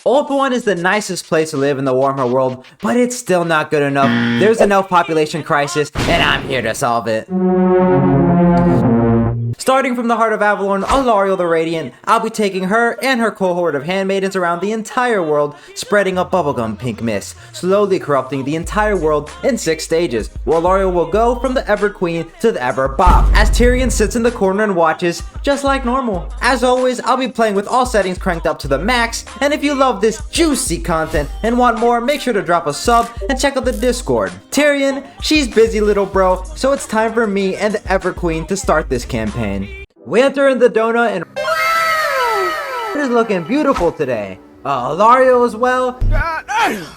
Ulthuan 1 is the nicest place to live in the Warhammer world, but it's still not good enough. There's an elf population crisis, and I'm here to solve it. Starting from the heart of Avalon, Alarelle the Radiant, I'll be taking her and her cohort of handmaidens around the entire world, spreading a bubblegum pink mist, slowly corrupting the entire world in 6 stages, where Alarelle will go from the Ever Queen to the Ever Bop, as Tyrion sits in the corner and watches, just like normal. As always, I'll be playing with all settings cranked up to the max, and if you love this juicy content and want more, make sure to drop a sub and check out the Discord. Tyrion, she's busy little bro, so it's time for me and the Ever Queen to start this campaign. We enter in the donut and it is looking beautiful today. Alarelle as well.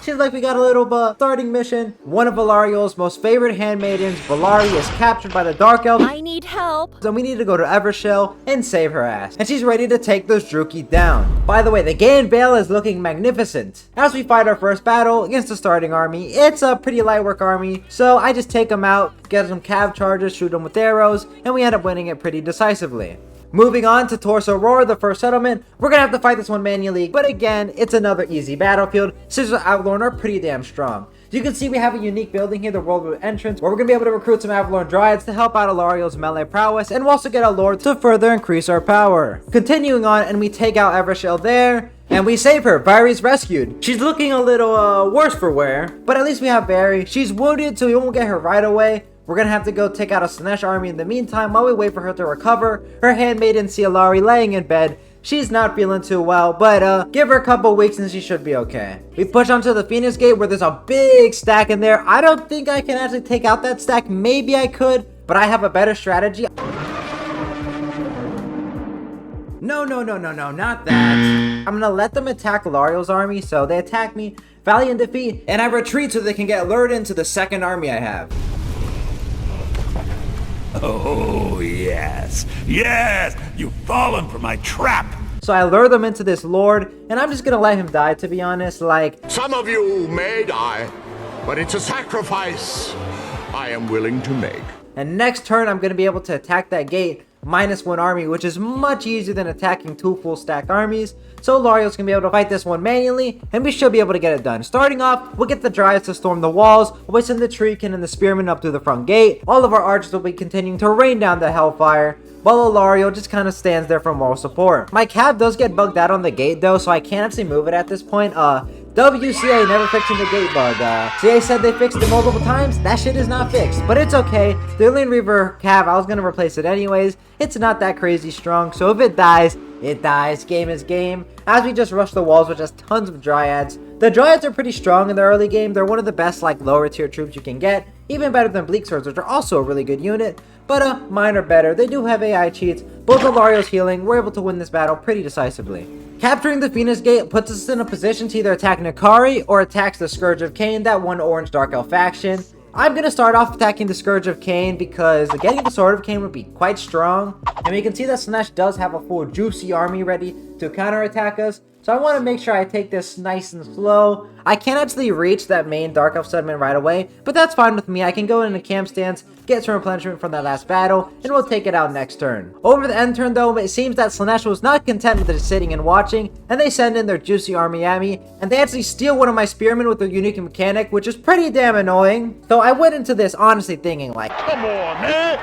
Seems like we got a little starting mission. One of Alarelle's most favorite handmaidens, Valari, is captured by the Dark Elves. I need help. So we need to go to Evershell and save her ass. And she's ready to take those Druki down. By the way, the Gain Veil is looking magnificent. As we fight our first battle against the starting army, it's a pretty light work army. So I just take them out, get some cav charges, shoot them with arrows, and we end up winning it pretty decisively. Moving on to Totalwar, the first settlement, we're gonna have to fight this one manually, but again, it's another easy battlefield since the Avalon are pretty damn strong. You can see we have a unique building here, the World Entrance, where we're gonna be able to recruit some Avalon Dryads to help out Alarelle's melee prowess, and we'll also get a Lord to further increase our power. Continuing on, and we take out Evershell there, and we save her. Barry's rescued. She's looking a little worse for wear, but at least we have Barry. She's wounded, so we won't get her right away. We're gonna have to go take out a Slaanesh army in the meantime while we wait for her to recover. Her handmaiden Cialari laying in bed. She's not feeling too well, but give her a couple weeks and she should be okay. We push onto the Phoenix Gate where there's a big stack in there. I don't think I can actually take out that stack. Maybe I could, but I have a better strategy. No, not that. I'm gonna let them attack Alarelle's army, so they attack me, valiant defeat, and I retreat so they can get lured into the second army I have. Oh, yes. Yes! You've fallen for my trap! So I lure them into this Lord, and I'm just gonna let him die, to be honest. Like, some of you may die, but it's a sacrifice I am willing to make. And next turn, I'm gonna be able to attack that gate, -1 army, which is much easier than attacking 2 full stacked armies. So Alarelle's gonna be able to fight this one manually, and we should be able to get it done. Starting off, we'll get the Dryads to storm the walls, we'll send the Treekin and the Spearmen up through the front gate. All of our archers will be continuing to rain down the Hellfire, while Alarelle just kind of stands there for moral support. My cav does get bugged out on the gate though, so I can't actually move it at this point. WCA never fixing the gate bug. CA said they fixed it multiple times. That shit is not fixed, but it's okay. The Alien Reaver cav, I was gonna replace it anyways. It's not that crazy strong, so if it dies, it dies. Game is game. As we just rush the walls with just tons of Dryads. The Dryads are pretty strong in the early game. They're one of the best like lower tier troops you can get. Even better than Bleak Swords, which are also a really good unit. But mine are better. They do have AI cheats. Both Alarelle's healing. We're able to win this battle pretty decisively. Capturing the Phoenix Gate puts us in a position to either attack Nakari or attacks the Scourge of Cain, that one orange Dark Elf faction. I'm going to start off attacking the Scourge of Cain because getting the Sword of Cain would be quite strong. And we can see that Slaanesh does have a full juicy army ready to counterattack us. So I want to make sure I take this nice and slow. I can't actually reach that main Dark Elf settlement right away, but that's fine with me. I can go in a camp stance, get some replenishment from that last battle, and we'll take it out next turn. Over the end turn though, it seems that Slaanesh was not content with just sitting and watching, and they send in their juicy army at me, and they actually steal one of my spearmen with their unique mechanic, which is pretty damn annoying. So I went into this honestly thinking like, Come on, man!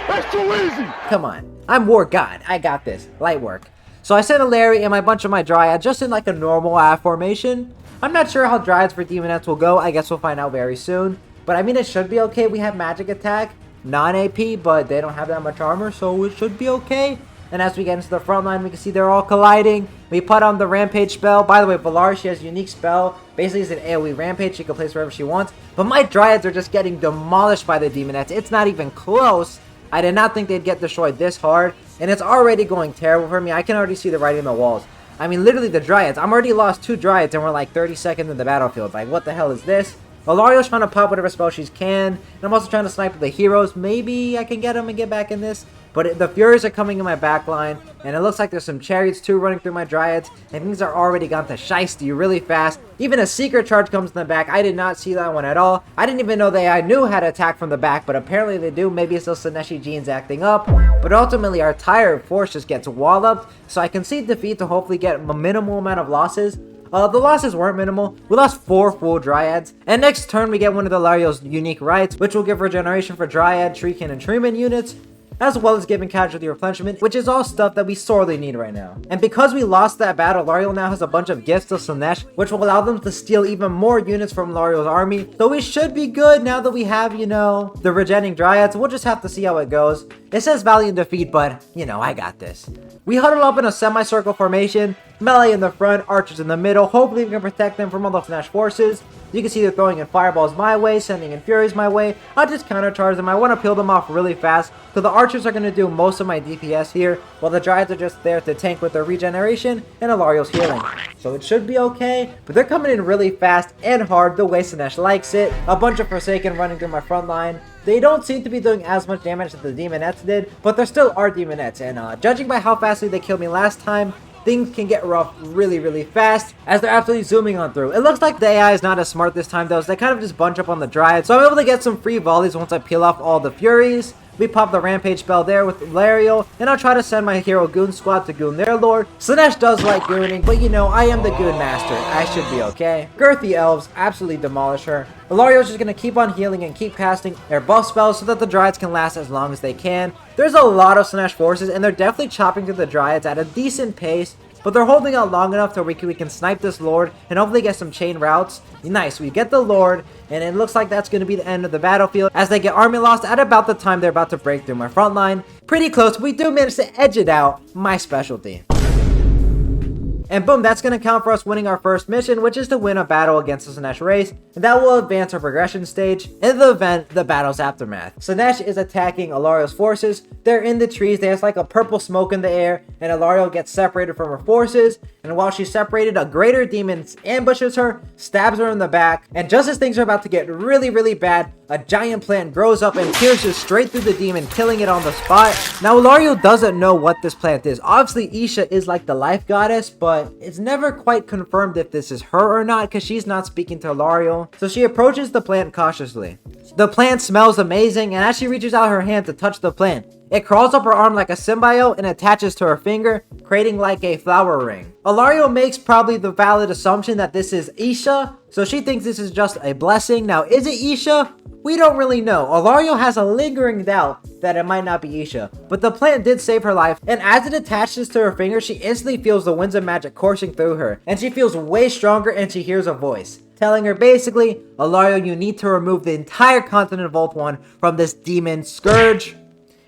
That's too easy! Come on, I'm War God, I got this, light work. So I sent a Larry and my bunch of my Dryads just in like a normal formation. I'm not sure how Dryads for Demonettes will go. I guess we'll find out very soon. But I mean, it should be okay. We have magic attack, non-AP, but they don't have that much armor, so it should be okay. And as we get into the front line, we can see they're all colliding. We put on the Rampage spell. By the way, Valar, she has a unique spell. Basically, it's an AoE Rampage. She can place wherever she wants. But my Dryads are just getting demolished by the Demonettes. It's not even close. I did not think they'd get destroyed this hard. And it's already going terrible for me. I can already see the writing on the walls. I mean, literally the Dryads. I'm already lost 2 Dryads and we're like 30 seconds in the battlefield. Like, what the hell is this? Alarelle's trying to pop whatever spell she can. And I'm also trying to snipe the heroes. Maybe I can get them and get back in this. But the Furies are coming in my back line. And it looks like there's some Chariots too running through my Dryads. And things are already gone to shiesty really fast. Even a Secret Charge comes in the back. I did not see that one at all. I didn't even know I knew how to attack from the back. But apparently they do. Maybe it's those Slaaneshi genes acting up. But ultimately our entire force just gets walloped. So I concede defeat to hopefully get a minimal amount of losses. The losses weren't minimal. We lost 4 full Dryads, and next turn we get one of the Lario's unique rights, which will give regeneration for Dryad, Treekin, and Treeman units, as well as giving casualty replenishment, which is all stuff that we sorely need right now. And because we lost that battle, Lariel now has a bunch of gifts to Slaanesh, which will allow them to steal even more units from Lariel's army. So we should be good now that we have, you know, the regenerating Dryads. We'll just have to see how it goes. It says valiant defeat, but, you know, I got this. We huddle up in a semicircle formation, melee in the front, archers in the middle. Hopefully we can protect them from all the Slaanesh forces. You can see they're throwing in fireballs my way, sending in furies my way. I'll just countercharge them. I want to peel them off really fast, so the archers are going to do most of my DPS here, while the Dryads are just there to tank with their regeneration and Alario's healing. So it should be okay, but they're coming in really fast and hard the way Slaanesh likes it. A bunch of Forsaken running through my front line. They don't seem to be doing as much damage as the Demonettes did, but there still are Demonettes, and judging by how fastly they killed me last time, things can get rough really fast as they're absolutely zooming on through. It looks like the AI is not as smart this time though, so they kind of just bunch up on the Dryad. So I'm able to get some free volleys once I peel off all the Furies. We pop the Rampage spell there with Lariel, and I'll try to send my hero Goon Squad to goon their lord. Slaanesh does like gooning, but you know, I am the goon master. I should be okay. Girthy Elves absolutely demolish her. Lario's just going to keep on healing and keep casting their buff spells so that the Dryads can last as long as they can. There's a lot of Slaanesh forces, and they're definitely chopping through the Dryads at a decent pace, but they're holding out long enough so we can snipe this Lord and hopefully get some chain routes. Nice, we get the Lord, and it looks like that's going to be the end of the battlefield as they get army lost at about the time they're about to break through my front line. Pretty close, but we do manage to edge it out, my specialty. And boom, that's going to count for us winning our first mission, which is to win a battle against the Slaanesh race, and that will advance our progression stage in the event the battle's aftermath. Slaanesh is attacking Alario's forces. They're in the trees. There's like a purple smoke in the air, and Alariel gets separated from her forces, and while she's separated, a greater demon ambushes her, stabs her in the back, and just as things are about to get really bad, a giant plant grows up and pierces straight through the demon, killing it on the spot. Now, Alariel doesn't know what this plant is. Obviously, Isha is like the life goddess, but it's never quite confirmed if this is her or not because she's not speaking to Alariel. So she approaches the plant cautiously. The plant smells amazing, and as she reaches out her hand to touch the plant, it crawls up her arm like a symbiote and attaches to her finger, creating like a flower ring. Alariel makes probably the valid assumption that this is Isha, so she thinks this is just a blessing. Now, is it Isha? We don't really know. Alariel has a lingering doubt that it might not be Isha, but the plant did save her life, and as it attaches to her finger, she instantly feels the winds of magic coursing through her, and she feels way stronger, and she hears a voice telling her basically, Alariel, you need to remove the entire continent of Vault 1 from this demon scourge.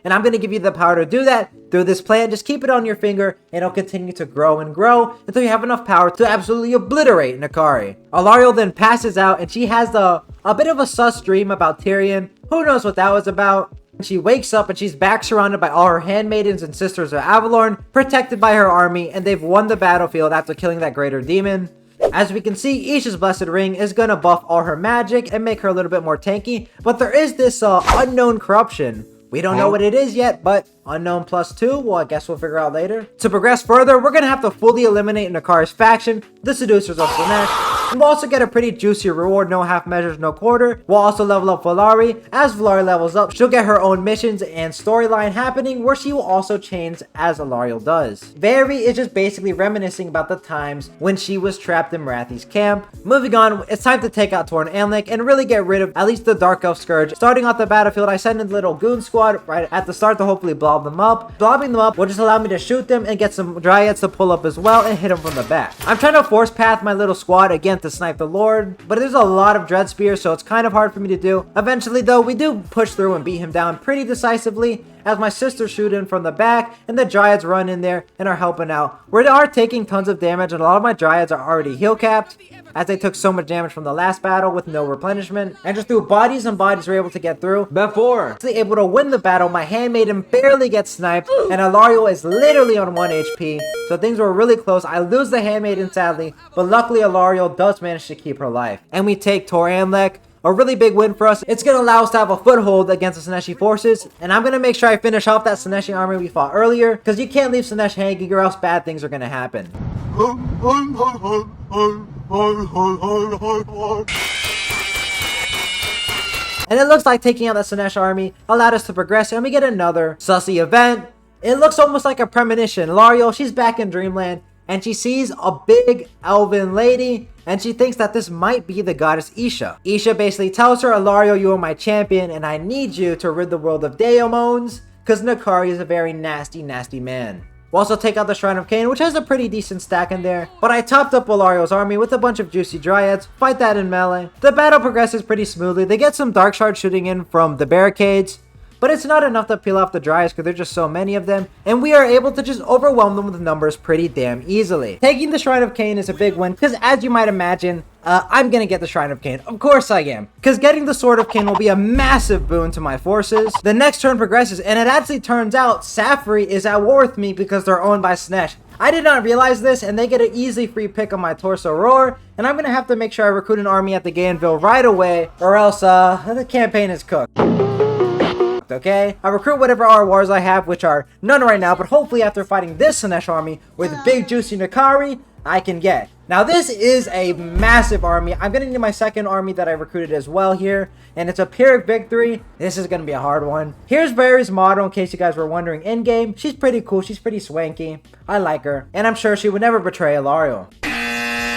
And I'm going to give you the power to do that through this plant. Just keep it on your finger and it'll continue to grow and grow until you have enough power to absolutely obliterate Nakari. Alariel then passes out and she has a bit of a sus dream about Tyrion. Who knows what that was about? She wakes up and she's back surrounded by all her handmaidens and sisters of Avalorn, protected by her army, and they've won the battlefield after killing that greater demon. As we can see, Isha's Blessed Ring is going to buff all her magic and make her a little bit more tanky, but there is this unknown corruption. We don't know what it is yet, but unknown +2, well, I guess we'll figure out later. To progress further, we're going to have to fully eliminate Nakari's faction, the Seducers of Slaanesh. We'll also get a pretty juicy reward, no half measures, no quarter. We'll also level up Valari. As Valari levels up, she'll get her own missions and storyline happening where she will also change as Alariel does. Very is just basically reminiscing about the times when she was trapped in Rathi's camp. Moving on, it's time to take out Torn Anlik and really get rid of at least the Dark Elf Scourge. Starting off the battlefield, I send in the little goon squad right at the start to hopefully blob them up. Blobbing them up will just allow me to shoot them and get some Dryads to pull up as well and hit them from the back. I'm trying to force path my little squad again to snipe the Lord, but there's a lot of Dread Spears, so it's kind of hard for me to do. Eventually though, we do push through and beat him down pretty decisively as my sisters shoot in from the back and the Dryads run in there and are helping out. We are taking tons of damage and a lot of my Dryads are already heal capped as they took so much damage from the last battle with no replenishment, and just through bodies and bodies we're able to get through before able to win the battle. My handmaiden barely gets sniped and Alariel is literally on 1 HP, so things were really close. I lose the handmaiden sadly, but luckily Alariel does manage to keep her life and we take Tor Anlek. A really big win for us. It's going to allow us to have a foothold against the Slaaneshi forces, and I'm going to make sure I finish off that Slaaneshi army we fought earlier, because you can't leave Slaanesh hanging or else bad things are going to happen. And it looks like taking out the Slaanesh army allowed us to progress, and we get another sussy event. It looks almost like a premonition. Alariel, she's back in Dreamland, and she sees a big elven lady, and she thinks that this might be the goddess Isha. Isha basically tells her, Alarelle, you are my champion, and I need you to rid the world of Daemons, because Nakari is a very nasty, nasty man. We'll also take out the Shrine of Cain, which has a pretty decent stack in there. But I topped up Alarelle's army with a bunch of juicy dryads, fight that in melee. The battle progresses pretty smoothly. They get some dark shards shooting in from the barricades, but it's not enough to peel off the dryads because there's just so many of them, and we are able to just overwhelm them with numbers pretty damn easily. Taking the Shrine of Cain is a big win because, as you might imagine, I'm gonna get the Shrine of Cain. Of course I am. Because getting the Sword of Cain will be a massive boon to my forces. The next turn progresses, and it actually turns out Safri is at war with me because they're owned by Slaanesh. I did not realize this, and they get an easy free pick on my Torso Roar, and I'm gonna have to make sure I recruit an army at the Gainville right away, or else the campaign is cooked. Okay, I recruit whatever R-Wars I have, which are none right now, but hopefully after fighting this Slaanesh army with big juicy Nakari, I can get. Now this is a massive army. I'm gonna need my second army that I recruited as well here, and it's a Pyrrhic victory. This is gonna be a hard one. Here's Barry's model, in case you guys were wondering. In game, she's pretty cool, she's pretty swanky. I like her, and I'm sure she would never betray Alarelle.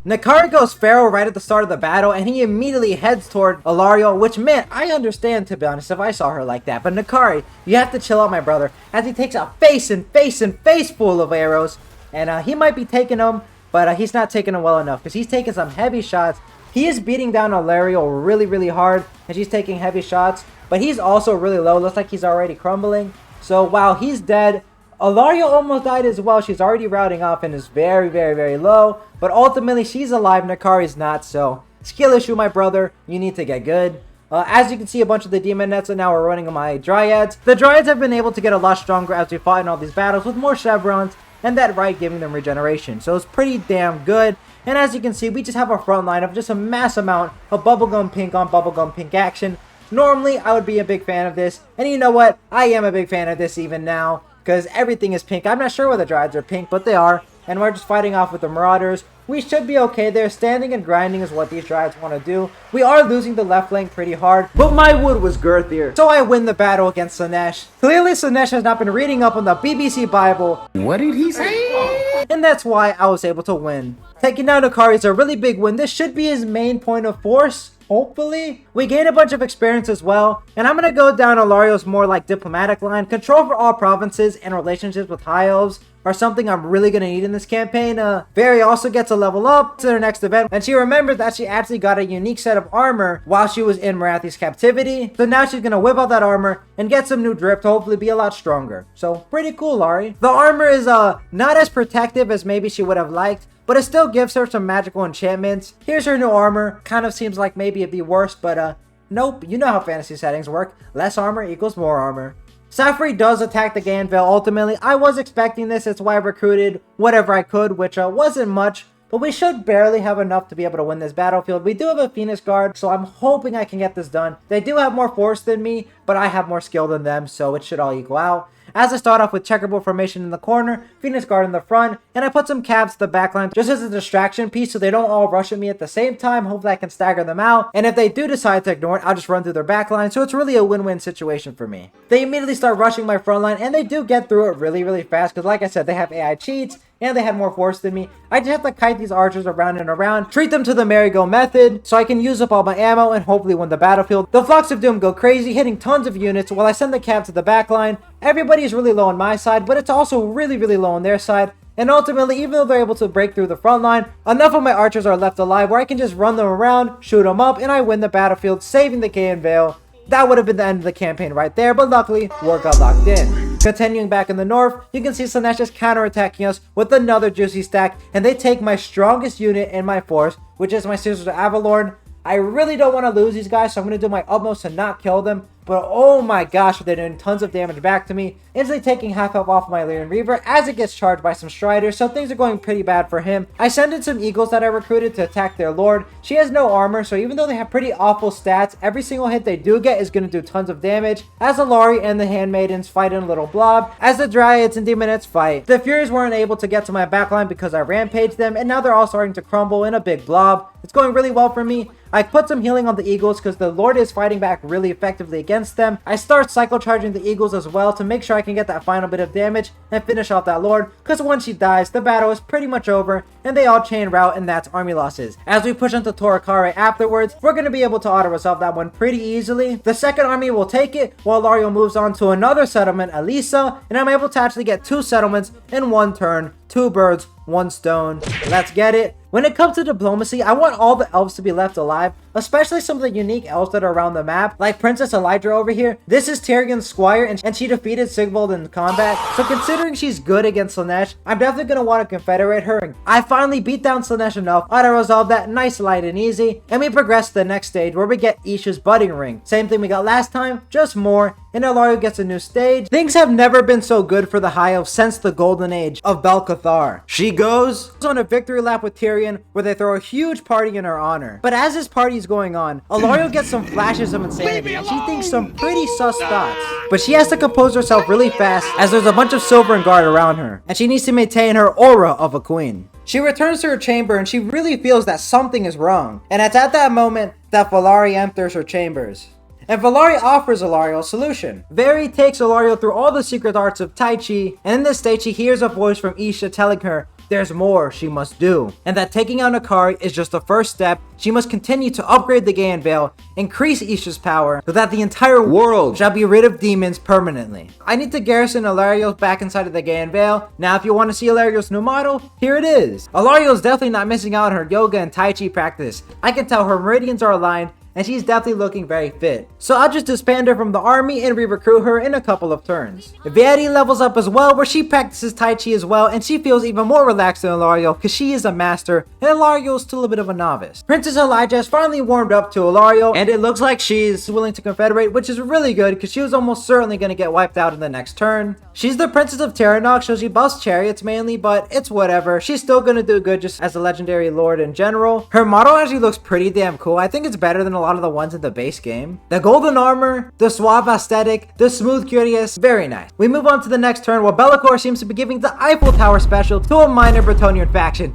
Nakari goes feral right at the start of the battle, and he immediately heads toward Alarelle, which, man, I understand, to be honest, if I saw her like that. But Nakari, you have to chill out, my brother, as he takes a face full of arrows, and he might be taking them, but he's not taking them well enough, because he's taking some heavy shots. He is beating down Alarelle really, really hard, and she's taking heavy shots, but he's also really low. Looks like he's already crumbling. So while he's dead, Alarelle almost died as well. She's already routing off and is very, very, very low. But ultimately, she's alive. Nakari's not. So, skill issue, my brother. You need to get good. As you can see, a bunch of the demon nets are now running on my dryads. The dryads have been able to get a lot stronger as we fought in all these battles with more chevrons and that right giving them regeneration. So, it's pretty damn good. And as you can see, we just have a front line of just a mass amount of bubblegum pink on bubblegum pink action. Normally, I would be a big fan of this. And you know what? I am a big fan of this even now, because everything is pink. I'm not sure why the dryads are pink, but they are. And we're just fighting off with the marauders. We should be okay there. Standing and grinding is what these dryads want to do. We are losing the left flank pretty hard, but my wood was girthier, so I win the battle against Slaanesh. Clearly, Slaanesh has not been reading up on the BBC Bible. What did he say? And that's why I was able to win. Taking down Nakari is a really big win. This should be his main point of force. Hopefully. We gain a bunch of experience as well, and I'm going to go down Alarelle's more like diplomatic line. Control for all provinces and relationships with high elves are something I'm really going to need in this campaign. Barry also gets a level up to their next event, and she remembered that she actually got a unique set of armor while she was in Marathi's captivity. So now she's going to whip out that armor and get some new drip to hopefully be a lot stronger. So pretty cool, Laurie. The armor is not as protective as maybe she would have liked, but it still gives her some magical enchantments. Here's her new armor. Kind of seems like maybe it'd be worse, but nope. You know how fantasy settings work. Less armor equals more armor. Safri does attack the Gainville ultimately. I was expecting this. That's why I recruited whatever I could, which wasn't much. But we should barely have enough to be able to win this battlefield. We do have a Phoenix Guard, so I'm hoping I can get this done. They do have more force than me, but I have more skill than them, so it should all equal out. As I start off with checkerboard formation in the corner, Phoenix Guard in the front, and I put some cabs to the backline just as a distraction piece so they don't all rush at me at the same time. Hopefully I can stagger them out, and if they do decide to ignore it, I'll just run through their backline, so it's really a win-win situation for me. They immediately start rushing my front line, and they do get through it really, really fast, because like I said, they have AI cheats, and they had more force than me. I just have to kite these archers around and around, treat them to the merry-go method, so I can use up all my ammo and hopefully win the battlefield. The Flux of Doom go crazy, hitting tons of units while I send the cab to the backline. Everybody is really low on my side, but it's also really, really low on their side. And ultimately, even though they're able to break through the front line, enough of my archers are left alive where I can just run them around, shoot them up, and I win the battlefield, saving the Gainville. That would have been the end of the campaign right there, but luckily, war got locked in. Continuing back in the north, you can see Slaanesh is counterattacking us with another juicy stack, and they take my strongest unit in my force, which is my Sisters of Avalorn. I really don't want to lose these guys, so I'm going to do my utmost to not kill them. But oh my gosh, they're doing tons of damage back to me. Instantly taking half health off my Lyrian Reaver as it gets charged by some Striders, so things are going pretty bad for him. I send in some Eagles that I recruited to attack their Lord. She has no armor, so even though they have pretty awful stats, every single hit they do get is going to do tons of damage. As Alari and the Handmaidens fight in a little blob, as the Dryads and Demonettes fight. The Furies weren't able to get to my backline because I rampaged them, and now they're all starting to crumble in a big blob. It's going really well for me. I put some healing on the Eagles because the Lord is fighting back really effectively against against them, I start cycle charging the eagles as well to make sure I can get that final bit of damage and finish off that lord, because once she dies, the battle is pretty much over and they all chain route, and that's army losses. As we push into Torakare afterwards, we're going to be able to auto-resolve that one pretty easily. The second army will take it, while Lario moves on to another settlement, Elisa, and I'm able to actually get 2 settlements in 1 turn. 2 birds, 1 stone. Let's get it. When it comes to diplomacy, I want all the elves to be left alive, especially some of the unique elves that are around the map, like Princess Elydra over here. This is Tyrion's squire, and she defeated Sigvald in combat, so considering she's good against Slaanesh, I'm definitely going to want to confederate her. I finally beat down Slaanesh enough, auto-resolve that nice, light, and easy, and we progress to the next stage where we get Isha's budding ring. Same thing we got last time, just more, and Alario gets a new stage. Things have never been so good for the High Elves since the golden age of Bel-Cathar. She goes on a victory lap with Tyrion, where they throw a huge party in her honor. But as this party is going on, Alario gets some flashes of insanity, and she thinks some pretty sus thoughts. But she has to compose herself really fast, as there's a bunch of silver and guard around her, and she needs to maintain her aura of a queen. She returns to her chamber, and she really feels that something is wrong. And it's at that moment that Valari enters her chambers. And Valari offers Alario a solution. Vari takes Alario through all the secret arts of Tai Chi, and in this state she hears a voice from Isha telling her there's more she must do, and that taking out Akari is just the first step. She must continue to upgrade the Gaian Veil, increase Isha's power, so that the entire world shall be rid of demons permanently. I need to garrison Alario back inside of the Gaian Veil. Now if you want to see Alario's new model, here it is. Alario is definitely not missing out on her yoga and Tai Chi practice. I can tell her meridians are aligned, and she's definitely looking very fit. So I'll just disband her from the army and re-recruit her in a couple of turns. Vieri levels up as well, where she practices Tai Chi as well, and she feels even more relaxed than Alario because she is a master and Alario is still a bit of a novice. Princess Elijah has finally warmed up to Alario, and it looks like she's willing to confederate, which is really good because she was almost certainly going to get wiped out in the next turn. She's the Princess of Terranok, so she buffs chariots mainly, but it's whatever. She's still going to do good just as a legendary lord in general. Her model actually looks pretty damn cool. I think it's better than a lot of the ones in the base game. The golden armor, the suave aesthetic, the smooth curious, very nice. We move on to the next turn, where Be'lakor seems to be giving the Eiffel Tower special to a minor Bretonnian faction.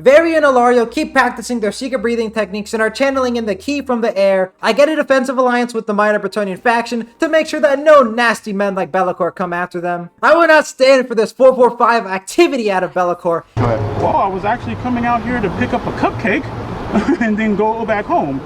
Vari and Alario keep practicing their secret breathing techniques and are channeling in the ki from the air. I get a defensive alliance with the minor Bretonnian faction to make sure that no nasty men like Be'lakor come after them. I will not stand for this 445 activity out of Be'lakor. Well, I was actually coming out here to pick up a cupcake and then go back home.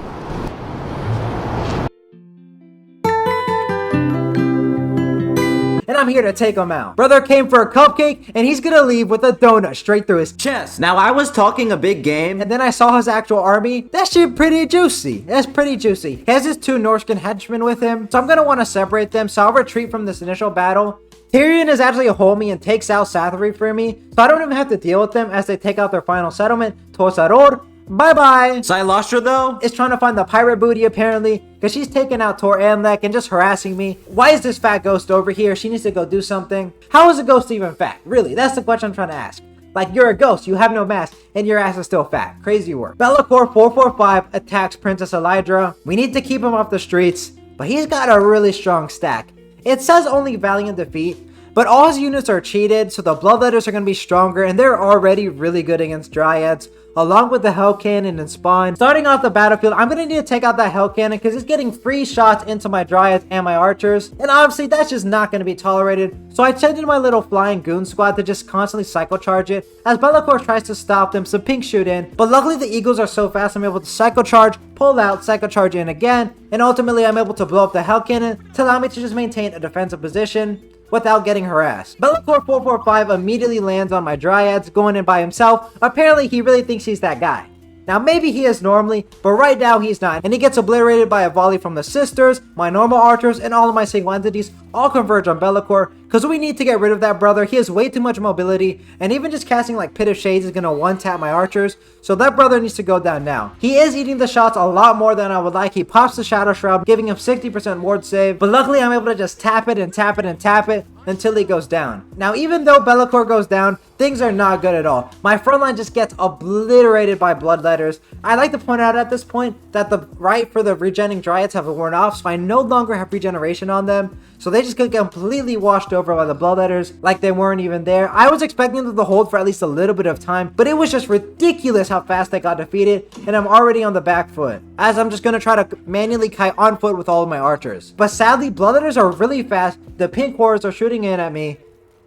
And I'm here to take him out. Brother came for a cupcake, and he's gonna leave with a donut straight through his chest. Now, I was talking a big game, and then I saw his actual army. That shit pretty juicy. That's pretty juicy. He has his 2 Norscan henchmen with him, so I'm gonna want to separate them, so I'll retreat from this initial battle. Tyrion is actually a homie and takes out Sathari for me, so I don't even have to deal with them as they take out their final settlement, Tosaror. Bye-bye. Silastra, though, is trying to find the pirate booty, apparently, because she's taking out Tor Anlek and just harassing me. Why is this fat ghost over here? She needs to go do something. How is a ghost even fat? Really, that's the question I'm trying to ask. Like, you're a ghost, you have no mask, and your ass is still fat. Crazy work. Be'lakor 445 attacks Princess Elydra. We need to keep him off the streets, but he's got a really strong stack. It says only valiant defeat, but all his units are cheated, so the bloodletters are going to be stronger, and they're already really good against dryads, along with the Hell Cannon and Spawn. Starting off the battlefield, I'm going to need to take out that Hell Cannon because it's getting free shots into my dryads and my archers, and obviously that's just not going to be tolerated, so I sent in my little flying goon squad to just constantly cycle charge it, as Be'lakor tries to stop them, some pink shoot in, but luckily the eagles are so fast I'm able to cycle charge, pull out, cycle charge in again, and ultimately I'm able to blow up the Hell Cannon to allow me to just maintain a defensive position without getting harassed. Be'lakor 445 immediately lands on my dryads, going in by himself. Apparently he really thinks he's that guy. Now maybe he is normally, but right now he's not, and he gets obliterated by a volley from the sisters, my normal archers, and all of my single entities all converge on Be'lakor, because we need to get rid of that brother. He has way too much mobility, and even just casting like Pit of Shades is going to one-tap my archers, so that brother needs to go down now. He is eating the shots a lot more than I would like. He pops the Shadow Shroud, giving him 60% ward save, but luckily I'm able to just tap it and tap it and tap it until he goes down. Now even though Be'lakor goes down, things are not good at all. My front line just gets obliterated by bloodletters. I'd like to point out at this point that the right for the regenning dryads have worn off, so I no longer have regeneration on them. so they just get completely washed over by the bloodletters like they weren't even there. I was expecting them to hold for at least a little bit of time, but it was just ridiculous how fast they got defeated, and I'm already on the back foot, as I'm just going to try to manually kite on foot with all of my archers. But sadly, bloodletters are really fast, the pink horrors are shooting in at me.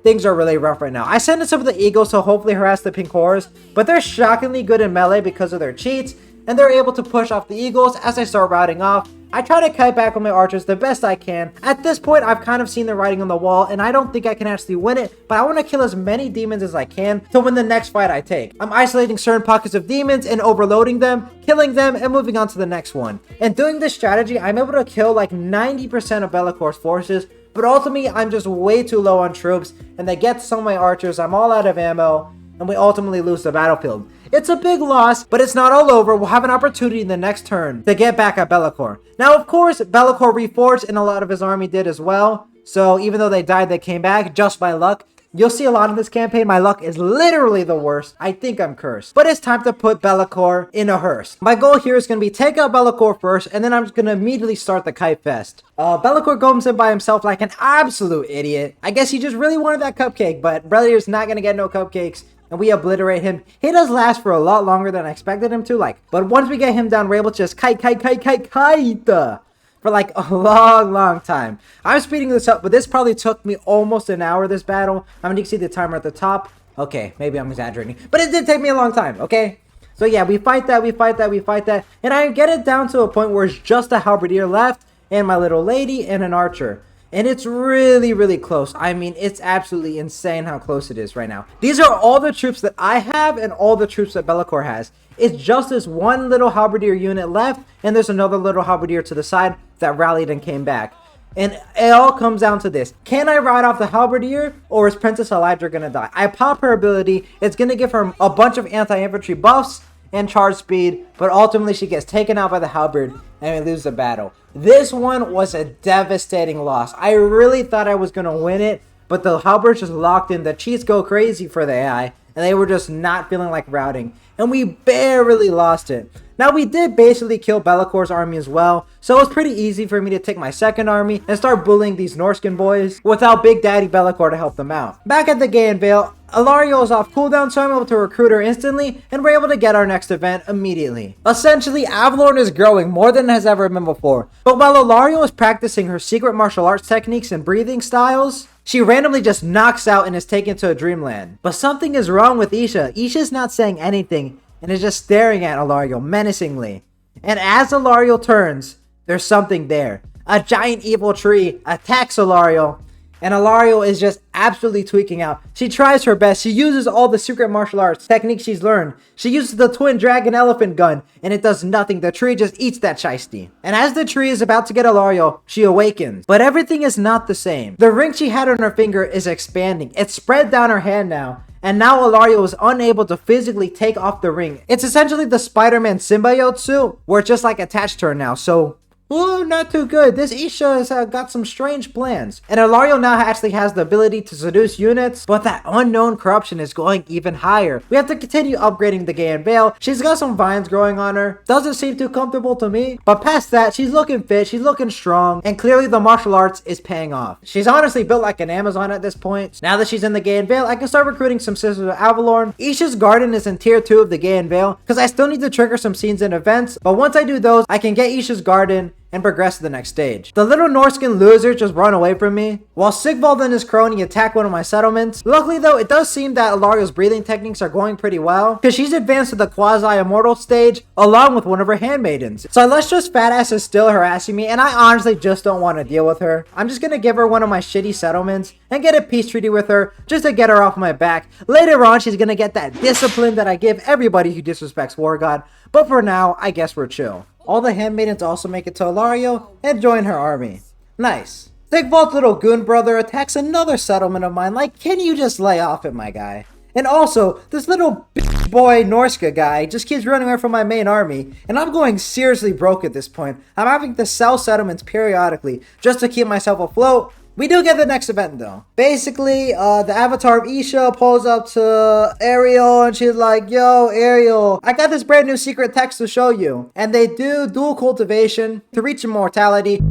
Things are really rough right now. I sent in some of the eagles to hopefully harass the pink horrors, but they're shockingly good in melee because of their cheats, and they're able to push off the eagles as I start routing off. I try to kite back with my archers the best I can. At this point, I've kind of seen the writing on the wall, and I don't think I can actually win it, but I want to kill as many demons as I can to win the next fight I take. I'm isolating certain pockets of demons and overloading them, killing them, and moving on to the next one. And doing this strategy, I'm able to kill like 90% of Bellacor's forces, but ultimately, I'm just way too low on troops, and they get some of my archers, I'm all out of ammo, and we ultimately lose the battlefield. It's a big loss, but it's not all over. We'll have an opportunity in the next turn to get back at Be'lakor. Now, of course, Be'lakor reforged, and a lot of his army did as well. So even though they died, they came back just by luck. You'll see a lot in this campaign. My luck is literally the worst. I think I'm cursed. But it's time to put Be'lakor in a hearse. My goal here is going to be take out Be'lakor first, and then I'm just going to immediately start the kite fest. Be'lakor goes in by himself like an absolute idiot. I guess he just really wanted that cupcake, but Brother's not going to get no cupcakes. And we obliterate him. He does last for a lot longer than I expected him to. But once we get him down, we're able to just kite for like a long time. I'm speeding this up, but this probably took me almost an hour, this battle. I mean, you can see the timer at the top. Okay, maybe I'm exaggerating, but it did take me a long time, okay? So yeah, we fight that, and I get it down to a point where it's just a halberdier left, and my little lady, and an archer. And it's really close. I mean, it's absolutely insane how close it is right now. These are all the troops that I have and all the troops that Be'lakor has. It's just this one little halberdier unit left, and there's another little halberdier to the side that rallied and came back. And it all comes down to this. Can I ride off the halberdier, or is Princess Elytra gonna die? I pop her ability. It's gonna give her a bunch of anti-infantry buffs and charge speed, but ultimately she gets taken out by the halberd, and we lose the battle. This one was a devastating loss. I really thought I was gonna win it, but the halberds just locked in. The cheats go crazy for the AI, and they were just not feeling like routing, and we barely lost it. Now, we did basically kill Be'lakor's army as well, so it was pretty easy for me to take my second army and start bullying these Norskin boys without Big Daddy Be'lakor to help them out. Back at the Gaian Vale, Alarelle is off cooldown, so I'm able to recruit her instantly, and we're able to get our next event immediately. Essentially, Avalorn is growing more than it has ever been before, but while Alarelle is practicing her secret martial arts techniques and breathing styles, she randomly just knocks out and is taken to a dreamland. But something is wrong with Isha. Isha's not saying anything, and is just staring at Alarelle menacingly. And as Alarelle turns, there's something there. A giant evil tree attacks Alarelle, and Alarelle is just absolutely tweaking out. She tries her best. She uses all the secret martial arts techniques she's learned. She uses the twin dragon elephant gun, and it does nothing. The tree just eats that shiesty. And as the tree is about to get Alarelle, she awakens. But everything is not the same. The ring she had on her finger is expanding. It's spread down her hand now. And now Alarelle is unable to physically take off the ring. It's essentially the Spider-Man symbiote suit, where it's just like attached to her now. So, not too good. This Isha has got some strange plans. And Alarelle now actually has the ability to seduce units, but that unknown corruption is going even higher. We have to continue upgrading the Gaian Vale. She's got some vines growing on her. Doesn't seem too comfortable to me. But past that, she's looking fit, she's looking strong, and clearly the martial arts is paying off. She's honestly built like an Amazon at this point. Now that she's in the Gaian Vale, I can start recruiting some Sisters of Avalorn. Isha's Garden is in tier 2 of the Gaian Vale, because I still need to trigger some scenes and events, but once I do those, I can get Isha's Garden and progress to the next stage. The little Norskin losers just run away from me, while Sigvald and his crony attack one of my settlements. Luckily though, it does seem that Alario's breathing techniques are going pretty well, because she's advanced to the quasi-immortal stage, along with one of her handmaidens. So let's just fat ass is still harassing me, and I honestly just don't want to deal with her. I'm just gonna give her one of my shitty settlements, and get a peace treaty with her, just to get her off my back. Later on, she's gonna get that discipline that I give everybody who disrespects War God, but for now, I guess we're chill. All the handmaidens also make it to Alarelle and join her army. Nice. Sigvald's little goon brother attacks another settlement of mine. Like, can you just lay off it, my guy? And also, this little bitch boy Norska guy just keeps running away from my main army, and I'm going seriously broke at this point. I'm having to sell settlements periodically just to keep myself afloat. We do get the next event though. Basically, the avatar of Isha pulls up to Ariel and she's like, yo, Ariel, I got this brand new secret text to show you. And they do dual cultivation to reach immortality.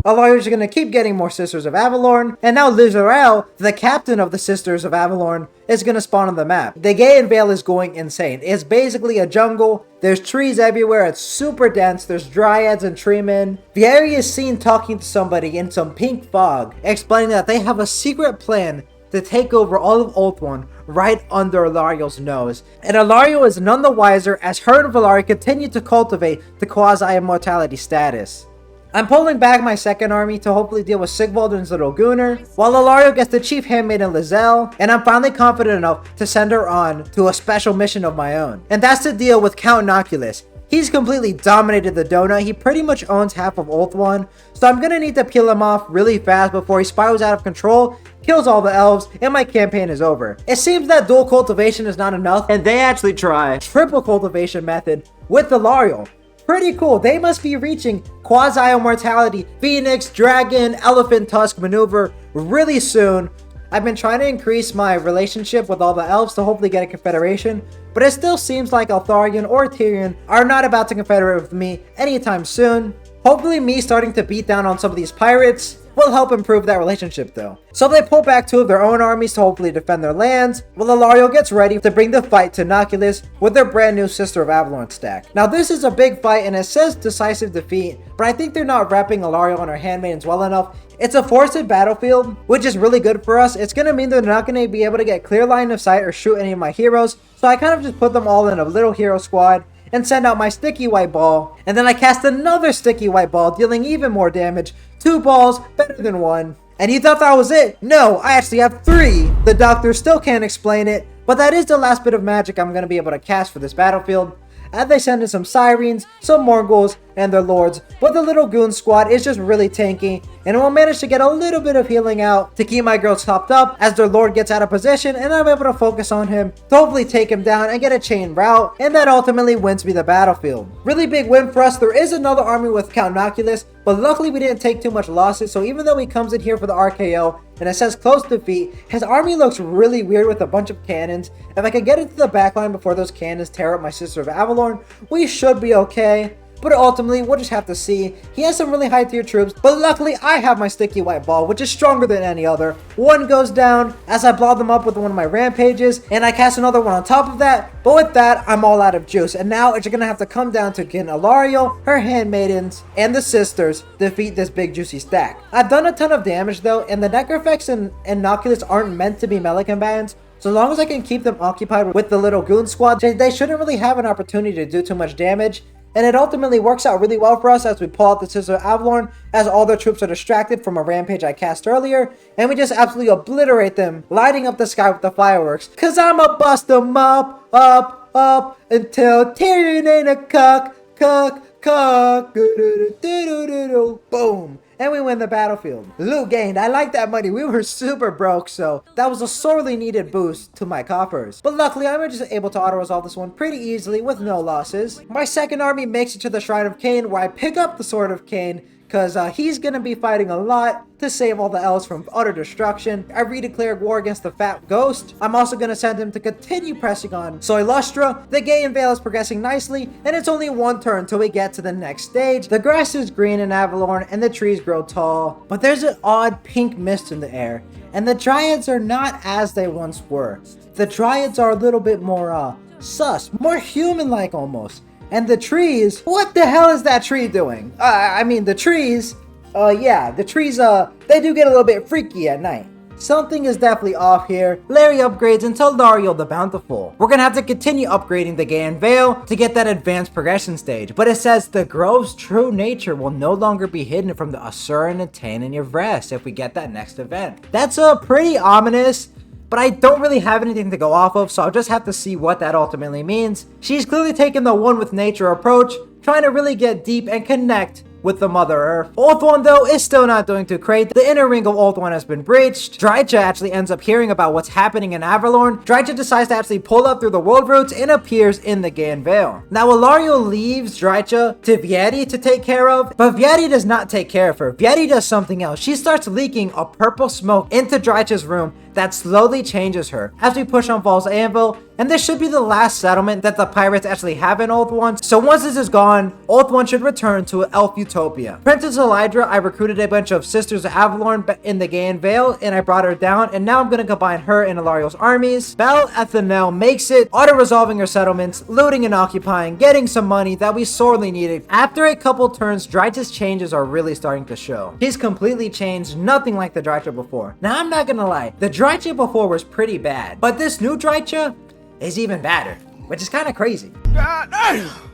Alario's gonna keep getting more Sisters of Avalorn, and now Alarelle, the captain of the Sisters of Avalorn, is gonna spawn on the map. The Gaean Vale is going insane. It's basically a jungle. There's trees everywhere. It's super dense. There's dryads and treemen. Vieri is seen talking to somebody in some pink fog, explaining that they have a secret plan to take over all of Ulthuan right under Alario's nose. And Alario is none the wiser as her and Valari continue to cultivate the quasi-immortality status. I'm pulling back my second army to hopefully deal with Sigvald and his little Gunnar, while Alario gets the chief handmaiden Lizelle, and I'm finally confident enough to send her on to a special mission of my own. And that's to deal with Count Noculus. He's completely dominated the donut. He pretty much owns half of Ulthuan, so I'm gonna need to peel him off really fast before he spirals out of control, kills all the elves, and my campaign is over. It seems that dual cultivation is not enough, and they actually try triple cultivation method with Alario. Pretty cool. They must be reaching quasi-immortality, Phoenix, Dragon, Elephant Tusk maneuver really soon. I've been trying to increase my relationship with all the elves to hopefully get a confederation, but it still seems like Altharion or Tyrion are not about to confederate with me anytime soon. Hopefully me starting to beat down on some of these pirates will help improve that relationship though. So they pull back 2 of their own armies to hopefully defend their lands, while Alario gets ready to bring the fight to Noculus with their brand new Sister of Avalorn stack. Now this is a big fight and it says decisive defeat, but I think they're not wrapping Alario and her handmaidens well enough. It's a forested battlefield, which is really good for us. It's going to mean they're not going to be able to get clear line of sight or shoot any of my heroes, so I kind of just put them all in a little hero squad and send out my sticky white ball, and then I cast another sticky white ball, dealing even more damage. 2 balls, better than 1. And you thought that was it? No, I actually have 3. The doctor still can't explain it, but that is the last bit of magic I'm going to be able to cast for this battlefield. As they send in some Sirens, some Morghuls, and their lords, but the little goon squad is just really tanky, and will manage to get a little bit of healing out to keep my girls topped up as their lord gets out of position, and I'm able to focus on him to hopefully take him down and get a chain rout, and that ultimately wins me the battlefield. Really big win for us. There is another army with Count Noculus, but luckily we didn't take too much losses, so even though he comes in here for the RKO and it says close defeat, his army looks really weird with a bunch of cannons. If I can get into the backline before those cannons tear up my Sister of Avalorn, we should be okay. But ultimately, we'll just have to see. He has some really high tier troops, but luckily I have my sticky white ball, which is stronger than any other. 1 goes down as I blow them up with one of my rampages, and I cast another one on top of that. But with that, I'm all out of juice, and now it's gonna have to come down to getting Alario, her handmaidens, and the sisters defeat this big juicy stack. I've done a ton of damage though, and the Necrofex and Noculus aren't meant to be melee combatants. So long as I can keep them occupied with the little goon squad, they shouldn't really have an opportunity to do too much damage. And it ultimately works out really well for us as we pull out the Sister of Avalorn, as all their troops are distracted from a rampage I cast earlier, and we just absolutely obliterate them, lighting up the sky with the fireworks. Cause I'ma bust them up, until Tyrion ain't a cuck. Boom. And we win the battlefield. Loot gained. I like that money. We were super broke, so that was a sorely needed boost to my coffers. But luckily, I was just able to auto-resolve this one pretty easily with no losses. My second army makes it to the Shrine of Cain, where I pick up the Sword of Cain, because he's going to be fighting a lot to save all the elves from utter destruction. I redeclared war against the Fat Ghost. I'm also going to send him to continue pressing on Soilustra. The Gaean Vale is progressing nicely, and it's only 1 turn till we get to the next stage. The grass is green in Avalorn, and the trees grow tall, but there's an odd pink mist in the air, and the Dryads are not as they once were. The Dryads are a little bit more sus, more human-like almost. And the trees, what the hell is that tree doing? The trees, they do get a little bit freaky at night. Something is definitely off here. Larry upgrades until Lario the Bountiful. We're gonna have to continue upgrading the Gaean Vale to get that advanced progression stage, but it says the grove's true nature will no longer be hidden from the Asuran and Tan in your rest if we get that next event. That's pretty ominous. But I don't really have anything to go off of, so I'll just have to see what that ultimately means. She's clearly taken the one with nature approach, trying to really get deep and connect with the Mother Earth. Ulthuan though is still not doing too great. The inner ring of Ulthuan has been breached. Drycha actually ends up hearing about what's happening in Avalorn. Drycha decides to actually pull up through the world routes and appears in the Gaean Vale. Now Alario leaves Drycha to Vieri to take care of, but Vieri does not take care of her. Vieri does something else. She starts leaking a purple smoke into Drycha's room that slowly changes her as we push on Falls Anvil, and this should be the last settlement that the pirates actually have in Oath 1, so once this is gone, Oath 1 should return to Elf Utopia. Princess Elydra, I recruited a bunch of Sisters of Avalorn in the Gaean Vale, and I brought her down, and now I'm going to combine her and Alario's armies. Belle Ethanel makes it, auto-resolving her settlements, looting and occupying, getting some money that we sorely needed. After a couple turns, Drycha's changes are really starting to show. He's completely changed, nothing like the Drycha before. Now I'm not gonna lie, the Drycha before was pretty bad, but this new Drycha is even badder, which is kind of crazy.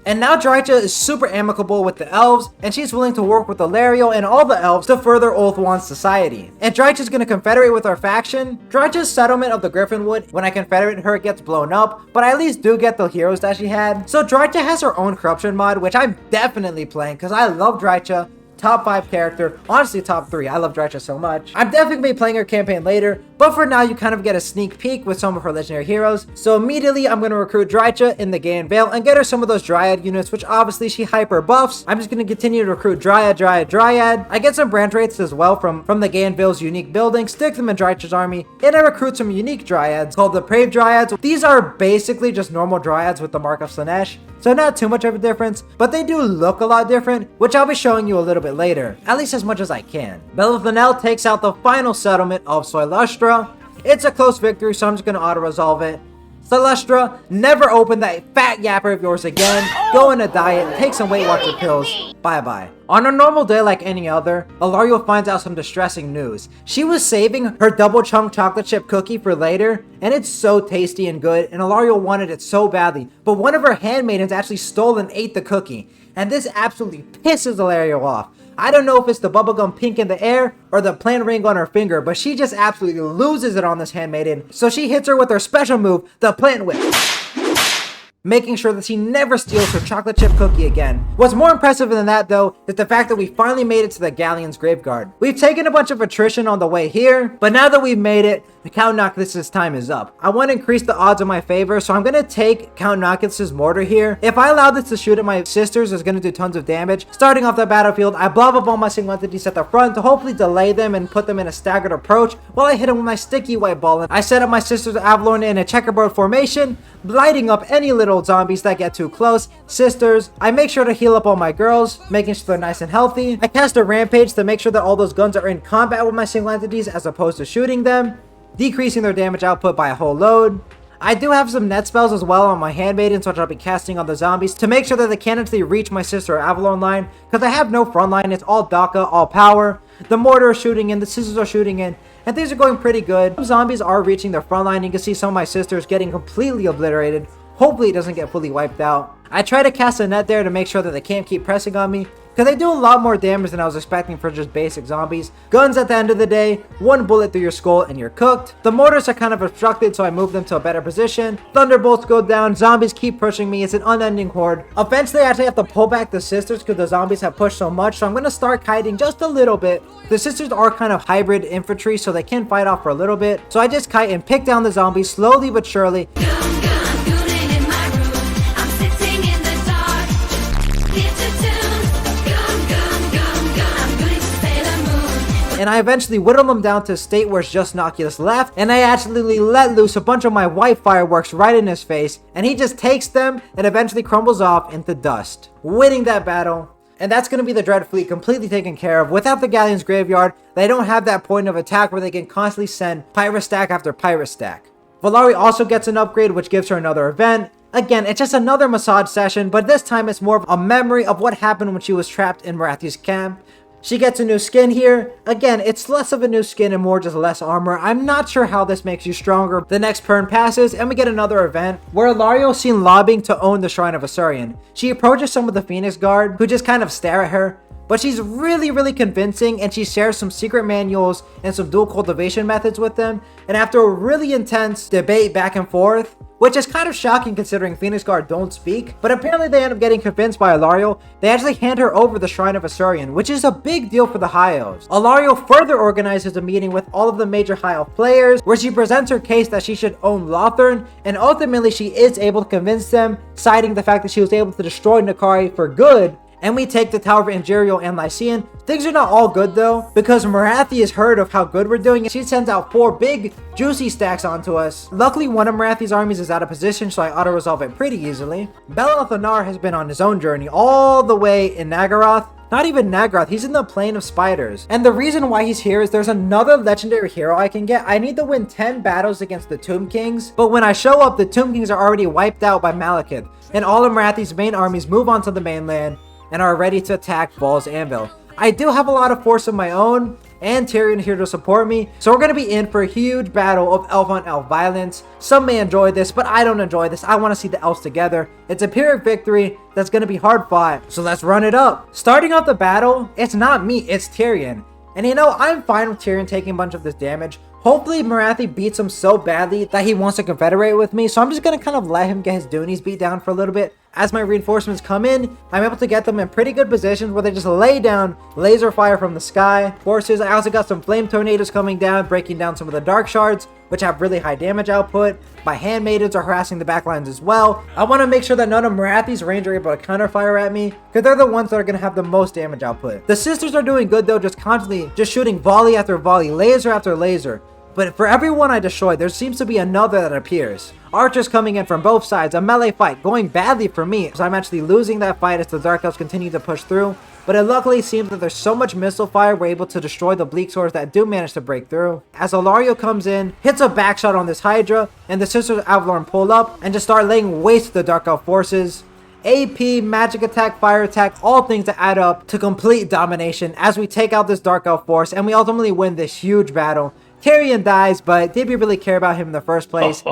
And now Drycha is super amicable with the elves, and she's willing to work with Alarelle and all the elves to further Oath 1's society. And Drycha's gonna confederate with our faction. Drycha's settlement of the Griffinwood, when I confederate her, it gets blown up, but I at least do get the heroes that she had. So Drycha has her own corruption mod, which I'm definitely playing because I love Drycha. Top 5 character, honestly top 3. I love Drycha so much. I'm definitely gonna be playing her campaign later, but for now you kind of get a sneak peek with some of her legendary heroes. So immediately I'm gonna recruit Drycha in the Gaean Vale and get her some of those Dryad units, which obviously she hyper buffs. I'm just gonna continue to recruit Dryad. I get some branch rates as well from the Gaean Vale's unique building, stick them in Drycha's army, and I recruit some unique Dryads called the Brave Dryads. These are basically just normal Dryads with the Mark of Slanesh, so not too much of a difference, but they do look a lot different, which I'll be showing you a little bit later, at least as much as I can. Belle Ethanel takes out the final settlement of Soilustra. It's a close victory, so I'm just gonna auto-resolve it. Soilustra, never open that fat yapper of yours again. Go on a diet, take some Weight Watcher pills. Bye-bye. On a normal day like any other, Alarelle finds out some distressing news. She was saving her double chunk chocolate chip cookie for later, and it's so tasty and good, and Alarelle wanted it so badly, but one of her handmaidens actually stole and ate the cookie, and this absolutely pisses Alarelle off. I don't know if it's the bubblegum pink in the air or the plain ring on her finger, but she just absolutely loses it on this handmaiden, so she hits her with her special move, the plant whip, making sure that she never steals her chocolate chip cookie again. What's more impressive than that though is the fact that we finally made it to the Galleon's Graveguard. We've taken a bunch of attrition on the way here, but now that we've made it, the Count Noctis's time is up. I want to increase the odds in my favor, so I'm going to take Count Noctis's mortar here. If I allow this to shoot at my sisters, it's going to do tons of damage. Starting off the battlefield, I blob up all my single entities at the front to hopefully delay them and put them in a staggered approach while I hit them with my sticky white ball. I set up my sisters of Avalorn in a checkerboard formation, lighting up any little zombies that get too close. Sisters, I make sure to heal up all my girls, making sure they're nice and healthy. I cast a rampage to make sure that all those guns are in combat with my single entities as opposed to shooting them, decreasing their damage output by a whole load. I do have some net spells as well on my handmaidens, which I'll be casting on the zombies to make sure that they can't actually reach my sister Avalorn line, because I have no front line. It's all Daka, all power. The mortar is shooting in, the scissors are shooting in, and things are going pretty good. Some zombies are reaching their front line. You can see some of my sisters getting completely obliterated. Hopefully it doesn't get fully wiped out. I try to cast a net there to make sure that they can't keep pressing on me, because they do a lot more damage than I was expecting for just basic zombies. Guns at the end of the day, one bullet through your skull and you're cooked. The mortars are kind of obstructed, so I move them to a better position. Thunderbolts go down, zombies keep pushing me, it's an unending horde. Eventually I actually have to pull back the sisters because the zombies have pushed so much, so I'm going to start kiting just a little bit. The sisters are kind of hybrid infantry, so they can fight off for a little bit. So I just kite and pick down the zombies slowly but surely. And I eventually whittle them down to a state where it's just Noculus left, and I actually let loose a bunch of my white fireworks right in his face, and he just takes them and eventually crumbles off into dust, winning that battle. And that's going to be the Dread Fleet completely taken care of. Without the Galleon's Graveyard, they don't have that point of attack where they can constantly send pirate stack after pirate stack. Valari also gets an upgrade, which gives her another event. Again, it's just another massage session, but this time it's more of a memory of what happened when she was trapped in Marathi's camp. She gets a new skin here. Again, it's less of a new skin and more just less armor. I'm not sure how this makes you stronger. The next turn passes and we get another event where Alarelle is seen lobbying to own the Shrine of Asurion. She approaches some of the Phoenix Guard who just kind of stare at her, but she's really convincing, and she shares some secret manuals and some dual cultivation methods with them. And after a really intense debate back and forth, which is kind of shocking considering Phoenix Guard don't speak, but apparently they end up getting convinced by Alarelle. They actually hand her over the Shrine of Asurion, which is a big deal for the High Elves. Alarelle further organizes a meeting with all of the major High Elf players, where she presents her case that she should own Lothern, and ultimately she is able to convince them, citing the fact that she was able to destroy Nakari for good, and we take the Tower of Angerial and Lycian. Things are not all good though, because Marathi has heard of how good we're doing and she sends out 4 big juicy stacks onto us. Luckily one of Marathi's armies is out of position, so I auto-resolve it pretty easily. Belothanar has been on his own journey all the way in Nagaroth. Not even Nagaroth, he's in the Plain of Spiders. And the reason why he's here is there's another legendary hero I can get. I need to win 10 battles against the Tomb Kings, but when I show up, the Tomb Kings are already wiped out by Malekith, and all of Marathi's main armies move onto the mainland and are ready to attack Baal's Anvil. I do have a lot of force of my own, and Tyrion here to support me, so we're going to be in for a huge battle of elf on elf violence. Some may enjoy this, but I don't enjoy this. I want to see the elves together. It's a Pyrrhic victory that's going to be hard fought, so let's run it up. Starting off the battle, it's not me, it's Tyrion. And you know, I'm fine with Tyrion taking a bunch of this damage. Hopefully Marathi beats him so badly that he wants to confederate with me, so I'm just going to kind of let him get his Doonies beat down for a little bit. As my reinforcements come in, I'm able to get them in pretty good positions where they just lay down laser fire from the sky. Forces, I also got some flame tornadoes coming down, breaking down some of the dark shards, which have really high damage output. My handmaidens are harassing the backlines as well. I want to make sure that none of Marathi's range are able to counterfire at me, because they're the ones that are going to have the most damage output. The sisters are doing good though, just constantly just shooting volley after volley, laser after laser. But for every one I destroy, there seems to be another that appears. Archers coming in from both sides, a melee fight going badly for me, so I'm actually losing that fight as the Dark Elves continue to push through. But it luckily seems that there's so much missile fire we're able to destroy the bleak swords that do manage to break through. As Ilario comes in, hits a backshot on this Hydra, and the Sisters of Avalorn pull up and just start laying waste to the Dark Elf forces. AP, magic attack, fire attack, all things that add up to complete domination as we take out this Dark Elf force and we ultimately win this huge battle. Tyrion dies, but did we really care about him in the first place?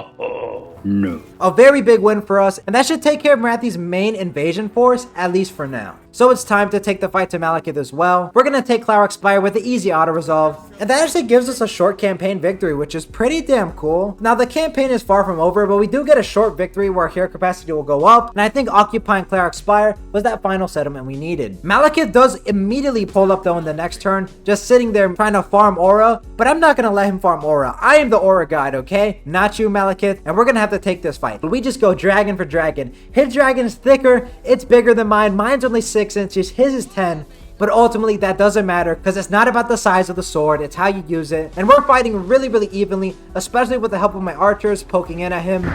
No. A very big win for us, and that should take care of Marathi's main invasion force, at least for now. So it's time to take the fight to Malekith as well. We're going to take Cleric Spire with the easy auto-resolve, and that actually gives us a short campaign victory, which is pretty damn cool. Now the campaign is far from over, but we do get a short victory where our hero capacity will go up, and I think occupying Cleric Spire was that final settlement we needed. Malekith does immediately pull up though in the next turn, just sitting there trying to farm aura, but I'm not going to let him farm aura. I am the aura god, okay? Not you, Malekith, and we're going to have to take this fight. But we just go dragon for dragon. His dragon is thicker, it's bigger than mine, mine's only 6 inches, his is 10. But ultimately that doesn't matter because it's not about the size of the sword, it's how you use it. And we're fighting really evenly, especially with the help of my archers poking in at him.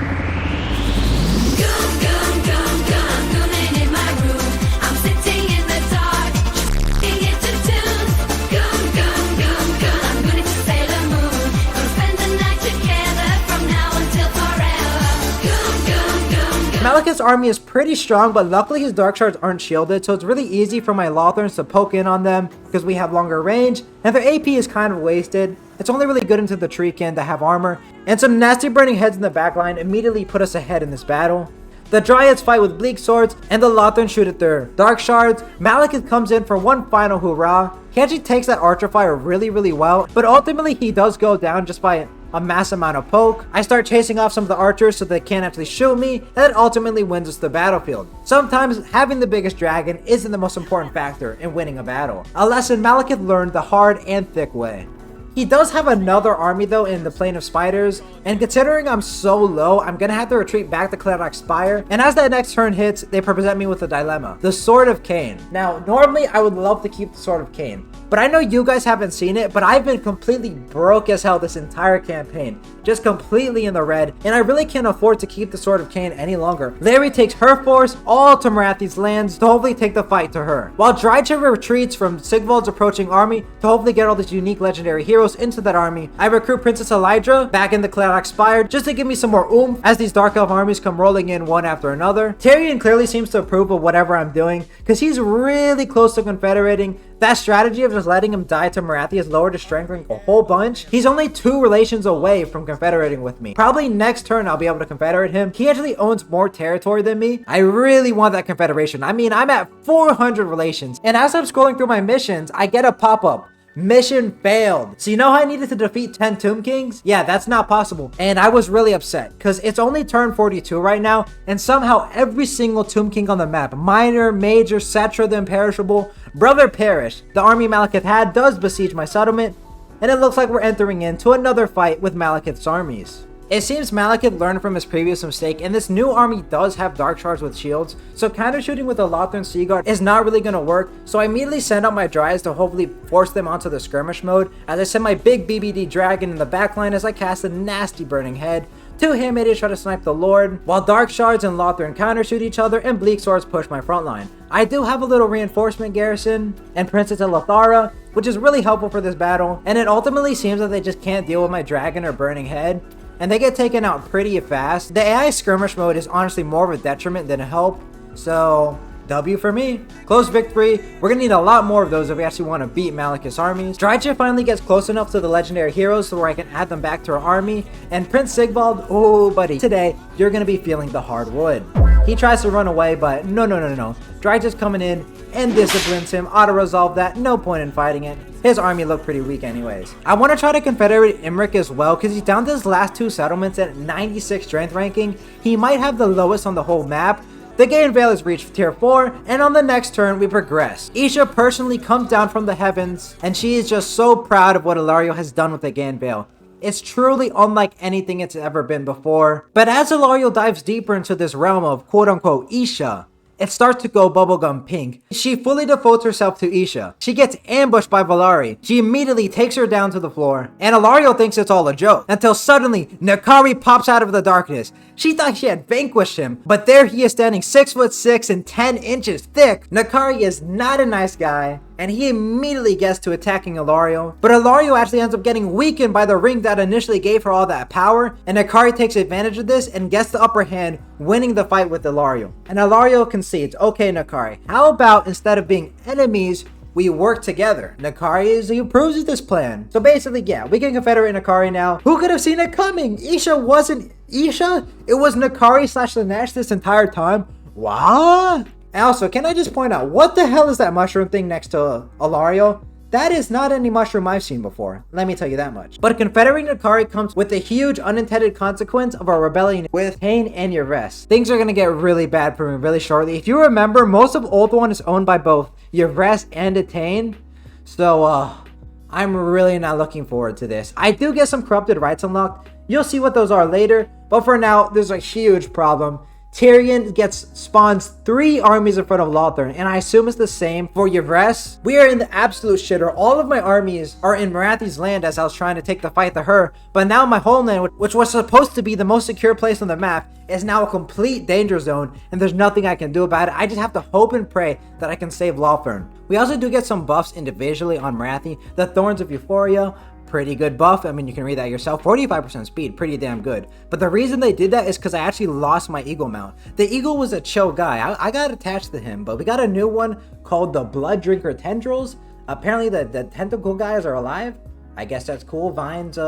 Malekith's army is pretty strong, but luckily his dark shards aren't shielded, so it's really easy for my Lothrons to poke in on them because we have longer range, and their AP is kind of wasted. It's only really good into the Treekin to have armor, and some nasty burning heads in the backline immediately put us ahead in this battle. The Dryads fight with bleak swords, and the Lothrons shoot at their dark shards. Malekith comes in for one final hoorah. He actually takes that archer fire really well, but ultimately he does go down just by a mass amount of poke. I start chasing off some of the archers so they can't actually shoot me, and that ultimately wins us the battlefield. Sometimes having the biggest dragon isn't the most important factor in winning a battle, a lesson Malekith learned the hard and thick way. He does have another army though in the Plain of Spiders, and considering I'm so low, I'm gonna have to retreat back to Cleric Spire, and as that next turn hits, they present me with a dilemma. The Sword of Cain. Now, normally I would love to keep the Sword of Cain, but I know you guys haven't seen it, but I've been completely broke as hell this entire campaign. Just completely in the red, and I really can't afford to keep the Sword of Cain any longer. Larry takes her force all to Marathi's lands to hopefully take the fight to her, while Drycha retreats from Sigvald's approaching army to hopefully get all these unique legendary heroes into that army. I recruit Princess Elydra back in the Cleric Spire just to give me some more oomph as these Dark Elf armies come rolling in one after another. Tyrion clearly seems to approve of whatever I'm doing because he's really close to confederating. That strategy of just letting him die to Marathi has lowered his strength rank a whole bunch. He's only 2 relations away from confederating with me. Probably next turn I'll be able to confederate him. He actually owns more territory than me. I really want that confederation. I mean, I'm at 400 relations, and as I'm scrolling through my missions, I get a pop-up. Mission failed. So you know how I needed to defeat 10 Tomb Kings? Yeah, that's not possible. And I was really upset because it's only turn 42 right now, and somehow every single Tomb King on the map, minor, major, Cetra the Imperishable, Brother Perish, the army Malekith had, does besiege my settlement, and it looks like we're entering into another fight with Malekith's armies. It seems Malekith learned from his previous mistake, and this new army does have dark shards with shields, so counter shooting with a Lothern Sea Guard is not really going to work, so I immediately send out my Dryas to hopefully force them onto the skirmish mode, as I send my big BBD Dragon in the backline as I cast a nasty Burning Head. Two Hand-Maidens try to snipe the Lord, while Dark Shards and Lothern counter shoot each other, and Bleak Swords push my front line. I do have a little reinforcement garrison, and Princess Elithara, which is really helpful for this battle, and it ultimately seems that they just can't deal with my Dragon or Burning Head, and they get taken out pretty fast. The AI skirmish mode is honestly more of a detriment than a help, so W for me. Close victory. We're gonna need a lot more of those if we actually want to beat Malekith's armies. Drycha finally gets close enough to the legendary heroes so where I can add them back to our army, and Prince Sigvald, oh buddy, today you're gonna be feeling the hard wood. He tries to run away, but no. Drycha's coming in and disciplines him, auto-resolve that, no point in fighting it. His army looked pretty weak anyways. I want to try to confederate Imrik as well because he's down to his last two settlements at 96 strength ranking. He might have the lowest on the whole map. The Gain Veil has reached tier 4, and on the next turn we progress. Isha personally comes down from the heavens, and she is just so proud of what Ilario has done with the Gain Veil. It's truly unlike anything it's ever been before. But as Ilario dives deeper into this realm of quote-unquote Isha, it starts to go bubblegum pink. She fully devotes herself to Isha. She gets ambushed by Valari. She immediately takes her down to the floor, and Ilario thinks it's all a joke, until suddenly Nakari pops out of the darkness. She thought she had vanquished him, but there he is standing 6'6" and 10 inches thick. Nakari is not a nice guy, and he immediately gets to attacking Ilario. But Ilario actually ends up getting weakened by the ring that initially gave her all that power, and Nakari takes advantage of this and gets the upper hand, winning the fight with Ilario. And Ilario concedes, okay Nakari, how about instead of being enemies, we work together? Nakari approves of this plan. So basically, yeah, we can confederate Nakari now. Who could have seen it coming? Isha wasn't Isha? It was Nakari / Lanesh this entire time? What? And also, can I just point out, what the hell is that mushroom thing next to Ilario? That is not any mushroom I've seen before. Let me tell you that much. But confederating Nakari comes with the huge unintended consequence of our rebellion with Pain and Yvresse. Things are going to get really bad for me really shortly. If you remember, most of Old One is owned by both Yvresse and Etain. So, I'm really not looking forward to this. I do get some corrupted rights unlocked. You'll see what those are later. But for now, there's a huge problem. Tyrion spawns 3 armies in front of Lothern, and I assume it's the same for Yvresse. We are in the absolute shitter. All of my armies are in Marathi's land as I was trying to take the fight to her, but now my homeland, which was supposed to be the most secure place on the map, is now a complete danger zone, and there's nothing I can do about it. I just have to hope and pray that I can save Lothern. We also do get some buffs individually on Marathi. The Thorns of Euphoria, pretty good buff. I mean, you can read that yourself. 45% speed, pretty damn good. But the reason they did that is because I actually lost my Eagle mount. The Eagle was a chill guy. I got attached to him, but we got a new one called the Blood Drinker Tendrils. Apparently the tentacle guys are alive. I guess that's cool. Vine's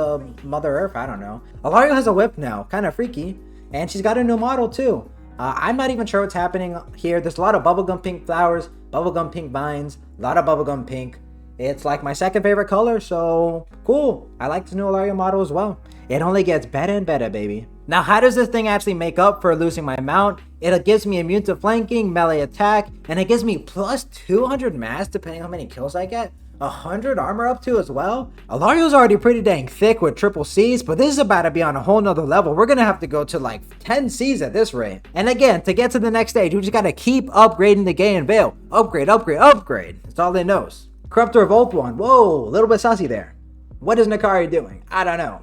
Mother Earth, I don't know. Ilario has a whip now, kind of freaky. And she's got a new model too. I'm not even sure what's happening here. There's a lot of bubblegum pink flowers, bubblegum pink vines, a lot of bubblegum pink. It's like my second favorite color, so cool. I like this new Ilario model as well. It only gets better and better, baby. Now, how does this thing actually make up for losing my mount? It gives me immune to flanking, melee attack, and it gives me plus 200 mass depending on how many kills I get. 100 armor up to as well. Ilario's already pretty dang thick with triple C's, but this is about to be on a whole nother level. We're gonna have to go to like 10 C's at this rate. And again, to get to the next stage, we just gotta keep upgrading the Gain Veil. Upgrade, upgrade, upgrade. That's all it knows. Corruptor of Old One. Whoa, a little bit saucy there. What is Nakari doing? I don't know.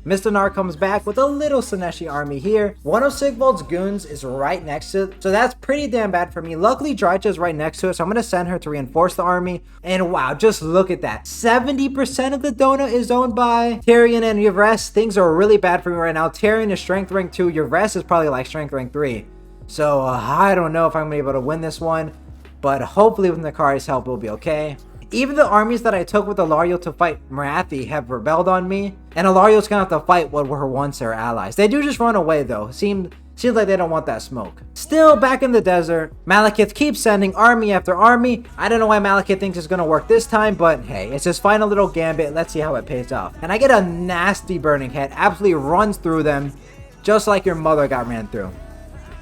Mr. Nar comes back with a little Sineshi army here. One of Sigvald's goons is right next to it, so that's pretty damn bad for me. Luckily, Drycha is right next to it, so I'm going to send her to reinforce the army. And wow, just look at that. 70% of the donut is owned by Tyrion and Yvresse. Things are really bad for me right now. Tyrion is strength rank 2. Yvresse is probably like strength rank 3. So I don't know if I'm going to be able to win this one, but hopefully with Nakari's help, it'll be okay. Even the armies that I took with Ilario to fight Marathi have rebelled on me, and Ilario's gonna have to fight what were once their allies. They do just run away though. Seems like they don't want that smoke. Still back in the desert, Malekith keeps sending army after army. I don't know why Malekith thinks it's gonna work this time, but hey, it's his final little gambit. Let's see how it pays off. And I get a nasty burning head, absolutely runs through them, just like your mother got ran through.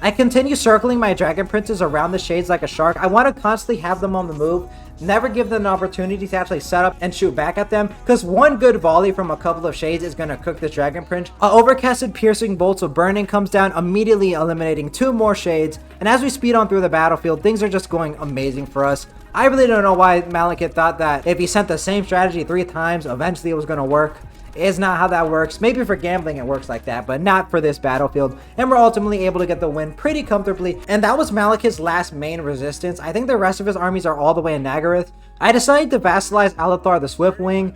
I continue circling my dragon princes around the shades like a shark. I want to constantly have them on the move, never give them an opportunity to actually set up and shoot back at them, because one good volley from a couple of shades is going to cook this dragon prince. Overcasted piercing bolts of burning comes down, immediately eliminating 2 more shades, and as we speed on through the battlefield, things are just going amazing for us. I really don't know why Malekith thought that if he sent the same strategy 3 times, eventually it was going to work. Is not how that works. Maybe for gambling it works like that, but not for this battlefield. And we're ultimately able to get the win pretty comfortably. And that was Malekith's last main resistance. I think the rest of his armies are all the way in Nagaroth. I decided to vassalize Alethar the Swiftwing.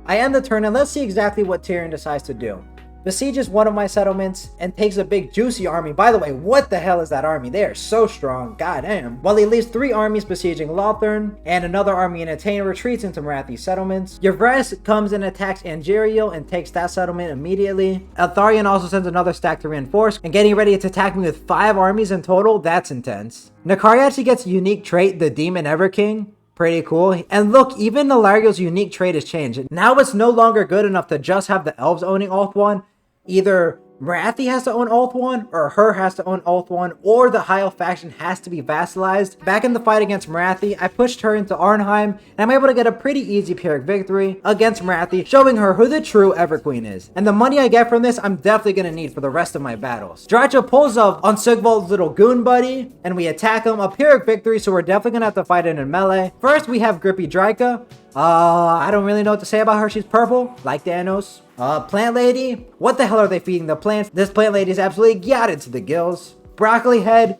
I end the turn and let's see exactly what Tyrion decides to do. Besieges one of my settlements and takes a big juicy army. By the way, what the hell is that army? They are so strong, goddamn. While he leaves 3 armies besieging Lothern and another army in Attain retreats into Marathi's settlements. Yvresse comes and attacks Angeriel and takes that settlement immediately. Eltharion also sends another stack to reinforce and getting ready to attack me with 5 armies in total. That's intense. Nakari actually gets a unique trait, the Demon Everking. Pretty cool. And look, even Alariel's unique trait has changed. Now it's no longer good enough to just have the elves owning Ulthuan. Either Marathi has to own Ulthuan, or her has to own Ulthuan, or the High Elf faction has to be vassalized. Back in the fight against Marathi, I pushed her into Arnheim, and I'm able to get a pretty easy Pyrrhic victory against Marathi, showing her who the true Everqueen is. And the money I get from this, I'm definitely going to need for the rest of my battles. Dracha pulls up on Sigvald's little goon buddy, and we attack him. A Pyrrhic victory, so we're definitely going to have to fight it in melee. First, we have Grippy Draika. I don't really know what to say about her. She's purple, like Thanos. Plant Lady. What the hell are they feeding the plants? This Plant Lady is absolutely gutted to the gills. Broccoli Head.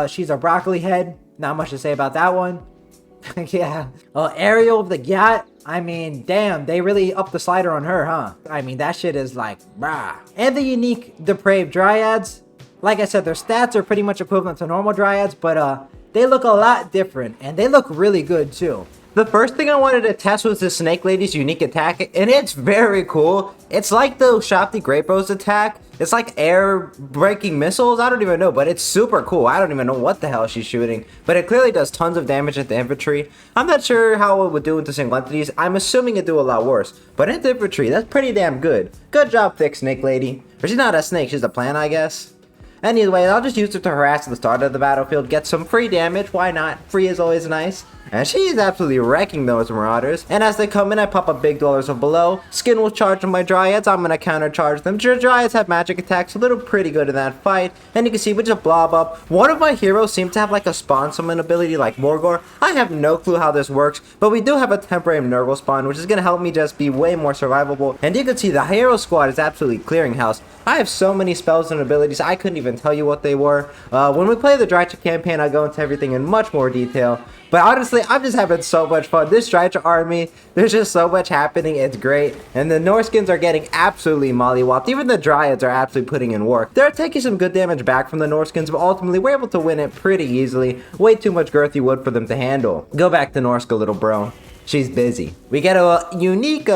She's a broccoli head. Not much to say about that one. Yeah. Ariel of the Gat. I mean, damn, they really upped the slider on her, huh? I mean, that shit is like, brah. And the unique Depraved Dryads. Like I said, their stats are pretty much equivalent to normal Dryads, but they look a lot different, and they look really good too. The first thing I wanted to test was the Snake Lady's unique attack, and it's very cool. It's like the Shopti Great Bros attack. It's like air-breaking missiles. I don't even know, but it's super cool. I don't even know what the hell she's shooting, but it clearly does tons of damage into infantry. I'm not sure how it would do into single entities. I'm assuming it'd do a lot worse, but into infantry, that's pretty damn good. Good job, Thick Snake Lady. Or she's not a snake, she's a plant, I guess. Anyway, I'll just use it to harass at the start of the battlefield, get some free damage, why not? Free is always nice. And she's absolutely wrecking those marauders. And as they come in, I pop up big dollars of below. Skin will charge on my dryads, I'm gonna counter charge them. Dryads have magic attacks, a little pretty good in that fight. And you can see we just blob up. One of my heroes seems to have like a spawn summon ability like Morgor. I have no clue how this works, but we do have a temporary Nurgle spawn, which is gonna help me just be way more survivable. And you can see the hero squad is absolutely clearing house. I have so many spells and abilities, I couldn't even tell you what they were. When we play the Drycha campaign, I go into everything in much more detail. But honestly, I'm just having so much fun. This Drycha army, there's just so much happening. It's great. And the Norskins are getting absolutely mollywopped. Even the Dryads are absolutely putting in work. They're taking some good damage back from the Norskins, but ultimately we're able to win it pretty easily. Way too much girthy wood for them to handle. Go back to Norska, little bro. She's busy. We get a unique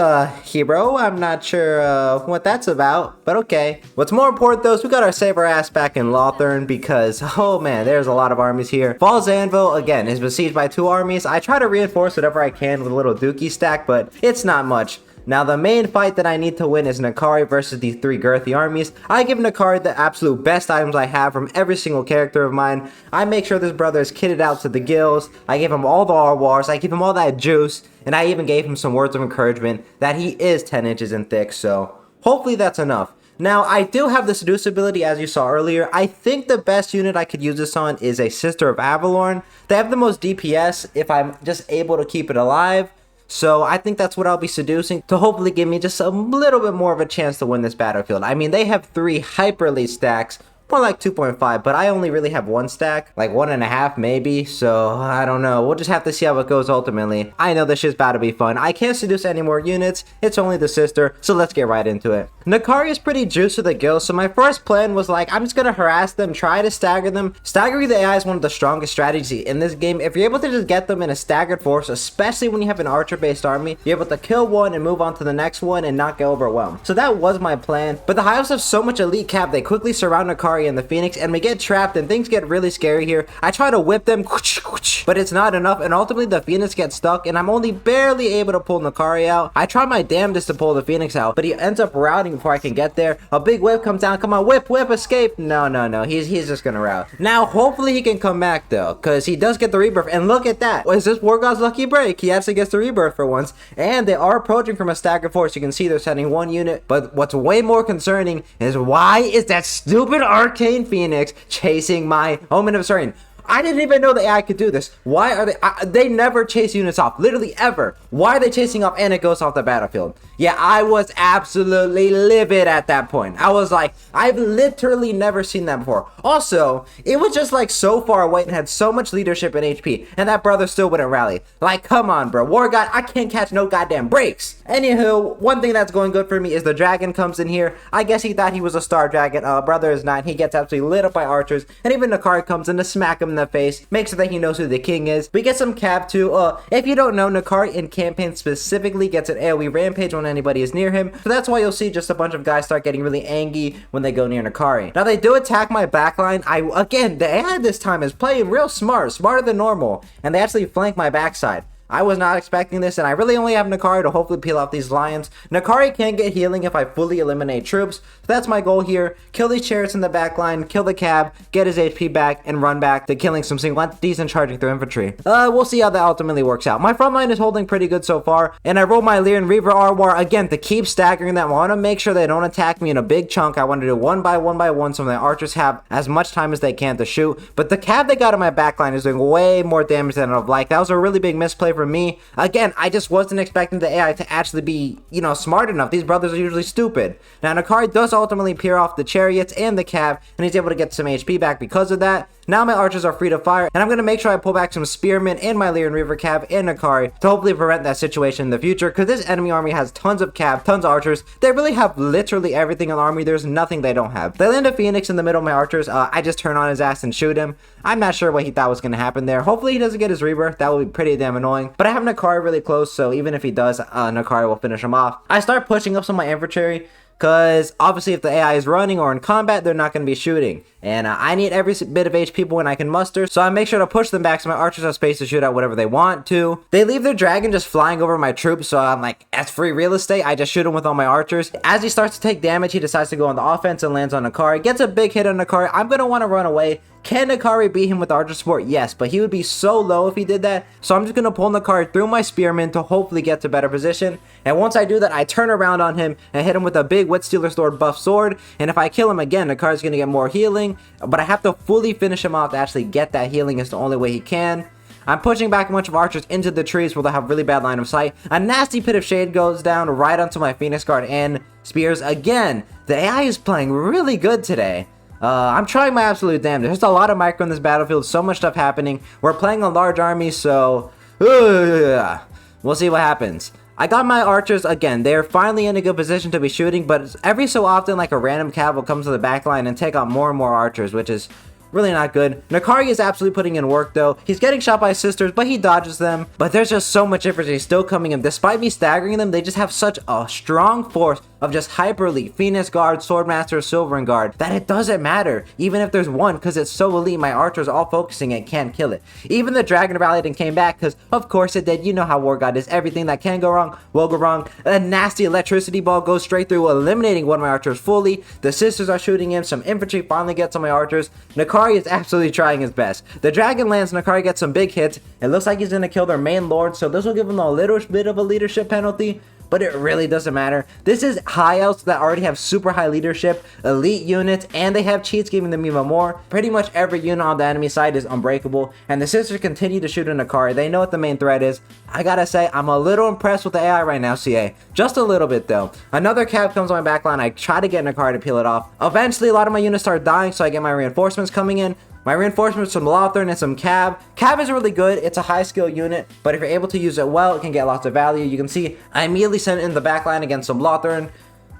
hero. I'm not sure what that's about, but okay. What's more important though is we got our saber ass back in Lothern because, oh man, there's a lot of armies here. Falls Anvil, again, is besieged by 2 armies. I try to reinforce whatever I can with a little dookie stack, but it's not much. Now the main fight that I need to win is Nakari versus these 3 girthy armies. I give Nakari the absolute best items I have from every single character of mine. I make sure this brother is kitted out to the gills. I give him all the R-Wars. I give him all that juice. And I even gave him some words of encouragement that he is 10 inches in thick. So hopefully that's enough. Now, I do have the Seduce ability, as you saw earlier. I think the best unit I could use this on is a Sister of Avalorn. They have the most DPS if I'm just able to keep it alive. So I think that's what I'll be seducing to hopefully give me just a little bit more of a chance to win this battlefield. I mean, they have 3 hyper elite stacks, more like 2.5, but I only really have 1 stack, like 1.5 maybe, so I don't know. We'll just have to see how it goes ultimately. I know this shit's about to be fun. I can't seduce any more units, it's only the sister, so let's get right into it. Nakari is pretty juiced with the guild, so my first plan was like, I'm just gonna harass them, try to stagger them. Staggering the AI is one of the strongest strategies in this game. If you're able to just get them in a staggered force, especially when you have an archer-based army, you're able to kill one and move on to the next one and not get overwhelmed. So that was my plan, but the High Elves have so much elite cap, they quickly surround Nakari Nakari and the Phoenix, and we get trapped and things get really scary here. I try to whip them, but it's not enough, and ultimately the Phoenix gets stuck, and I'm only barely able to pull Nakari out. I try my damnedest to pull the Phoenix out, but he ends up routing before I can get there. A big whip comes down. Come on, whip, escape. No. He's just gonna route. Now, hopefully he can come back though, because he does get the rebirth, and look at that. Is this War God's lucky break? He actually gets the rebirth for once, and they are approaching from a staggered force. You can see they're sending one unit, but what's way more concerning is why is that stupid Arcane Phoenix chasing my Omen of Sarin? I didn't even know the AI could do this. Why are they never chase units off, literally ever. Why are they chasing off and it goes off the battlefield? Yeah, I was absolutely livid at that point. I was like, I've literally never seen that before. Also, it was just like so far away and had so much leadership and HP, and that brother still wouldn't rally. Like, come on, bro. War God, I can't catch no goddamn breaks. Anywho, one thing that's going good for me is the dragon comes in here. I guess he thought he was a star dragon. Brother is not. He gets absolutely lit up by archers, and even Nakari comes in to smack him in the face, makes sure that he knows who the king is. We get some cap too. If you don't know, Nakari in campaign specifically gets an AoE rampage when anybody is near him, so that's why you'll see just a bunch of guys start getting really angry when they go near Nakari. Now they do attack my backline. Again, the AI this time is playing real smart, smarter than normal, and they actually flank my backside. I was not expecting this, and I really only have Nakari to hopefully peel off these lions. Nakari can get healing if I fully eliminate troops, so that's my goal here. Kill these chariots in the back line, kill the cab, get his HP back, and run back to killing some single entities and charging through infantry. We'll see how that ultimately works out. My front line is holding pretty good so far, and I roll my Lyran Reaver Arwar again to keep staggering them. I want to make sure they don't attack me in a big chunk. I want to do one by one so my archers have as much time as they can to shoot, but the cab they got in my back line is doing way more damage than I'd have liked. That was a really big misplay for me. Again, I just wasn't expecting the AI to actually be, smart enough. These brothers are usually stupid. Now, Nakari does ultimately peer off the chariots and the cab, and he's able to get some HP back because of that. Now my archers are free to fire, and I'm going to make sure I pull back some spearmen and my Lyran Reaver cab and Nakari to hopefully prevent that situation in the future, because this enemy army has tons of cab, tons of archers. They really have literally everything in the army. There's nothing they don't have. They land a Phoenix in the middle of my archers. I just turn on his ass and shoot him. I'm not sure what he thought was going to happen there. Hopefully he doesn't get his rebirth. That would be pretty damn annoying. But I have Nakari really close, so even if he does, Nakari will finish him off. I start pushing up some of my infantry, because obviously if the AI is running or in combat, they're not going to be shooting. And I need every bit of HP when I can muster, so I make sure to push them back so my archers have space to shoot out whatever they want to. They leave their dragon just flying over my troops, so I'm like, that's free real estate. I just shoot him with all my archers. As he starts to take damage, he decides to go on the offense and lands on Nakari. Gets a big hit on Nakari. I'm going to want to run away. Can Nakari beat him with archer support? Yes, but he would be so low if he did that. So I'm just going to pull Nakari through my spearmen to hopefully get to better position. And once I do that, I turn around on him and hit him with a big Wit Stealer Sword buff sword. And if I kill him again, Nakari's going to get more healing. But I have to fully finish him off to actually get that healing. It's the only way he can. I'm pushing back a bunch of archers into the trees where they have really bad line of sight. A nasty Pit of Shade goes down right onto my Phoenix Guard and spears again. The AI is playing really good today. I'm trying my absolute damnedest. There's a lot of micro in this battlefield, so much stuff happening. We're playing a large army, so we'll see what happens. I got my archers again. They're finally in a good position to be shooting, but every so often, like a random cav will come to the back line and take out more and more archers, which is really not good. Nakari is absolutely putting in work though. He's getting shot by sisters, but he dodges them. But there's just so much infantry still coming in. Despite me staggering them, they just have such a strong force of just hyper elite Phoenix Guard, Swordmaster, Silverin Guard that it doesn't matter. Even if there's one, because it's so elite, my archers are all focusing and can't kill it. Even the Dragon rallied and came back, because of course it did. You know how War God is. Everything that can go wrong will go wrong. A nasty electricity ball goes straight through, eliminating one of my archers fully. The sisters are shooting him. Some infantry finally gets on my archers. Nakari is absolutely trying his best. The dragon lands. Nakari gets some big hits. It looks like he's going to kill their main lord, so this will give him a little bit of a leadership penalty, but it really doesn't matter. This is high elves that already have super high leadership, elite units, and they have cheats giving them even more. Pretty much every unit on the enemy side is unbreakable, and the sisters continue to shoot in Nakari. They know what the main threat is. I gotta say, I'm a little impressed with the AI right now, CA. Just a little bit though. Another cab comes on my backline. I try to get Nakari to peel it off. Eventually, a lot of my units start dying, so I get my reinforcements coming in. My reinforcements, some Lothern and some Cab. Cab is really good. It's a high skill unit, but if you're able to use it well, it can get lots of value. You can see I immediately sent in the backline against some Lothern,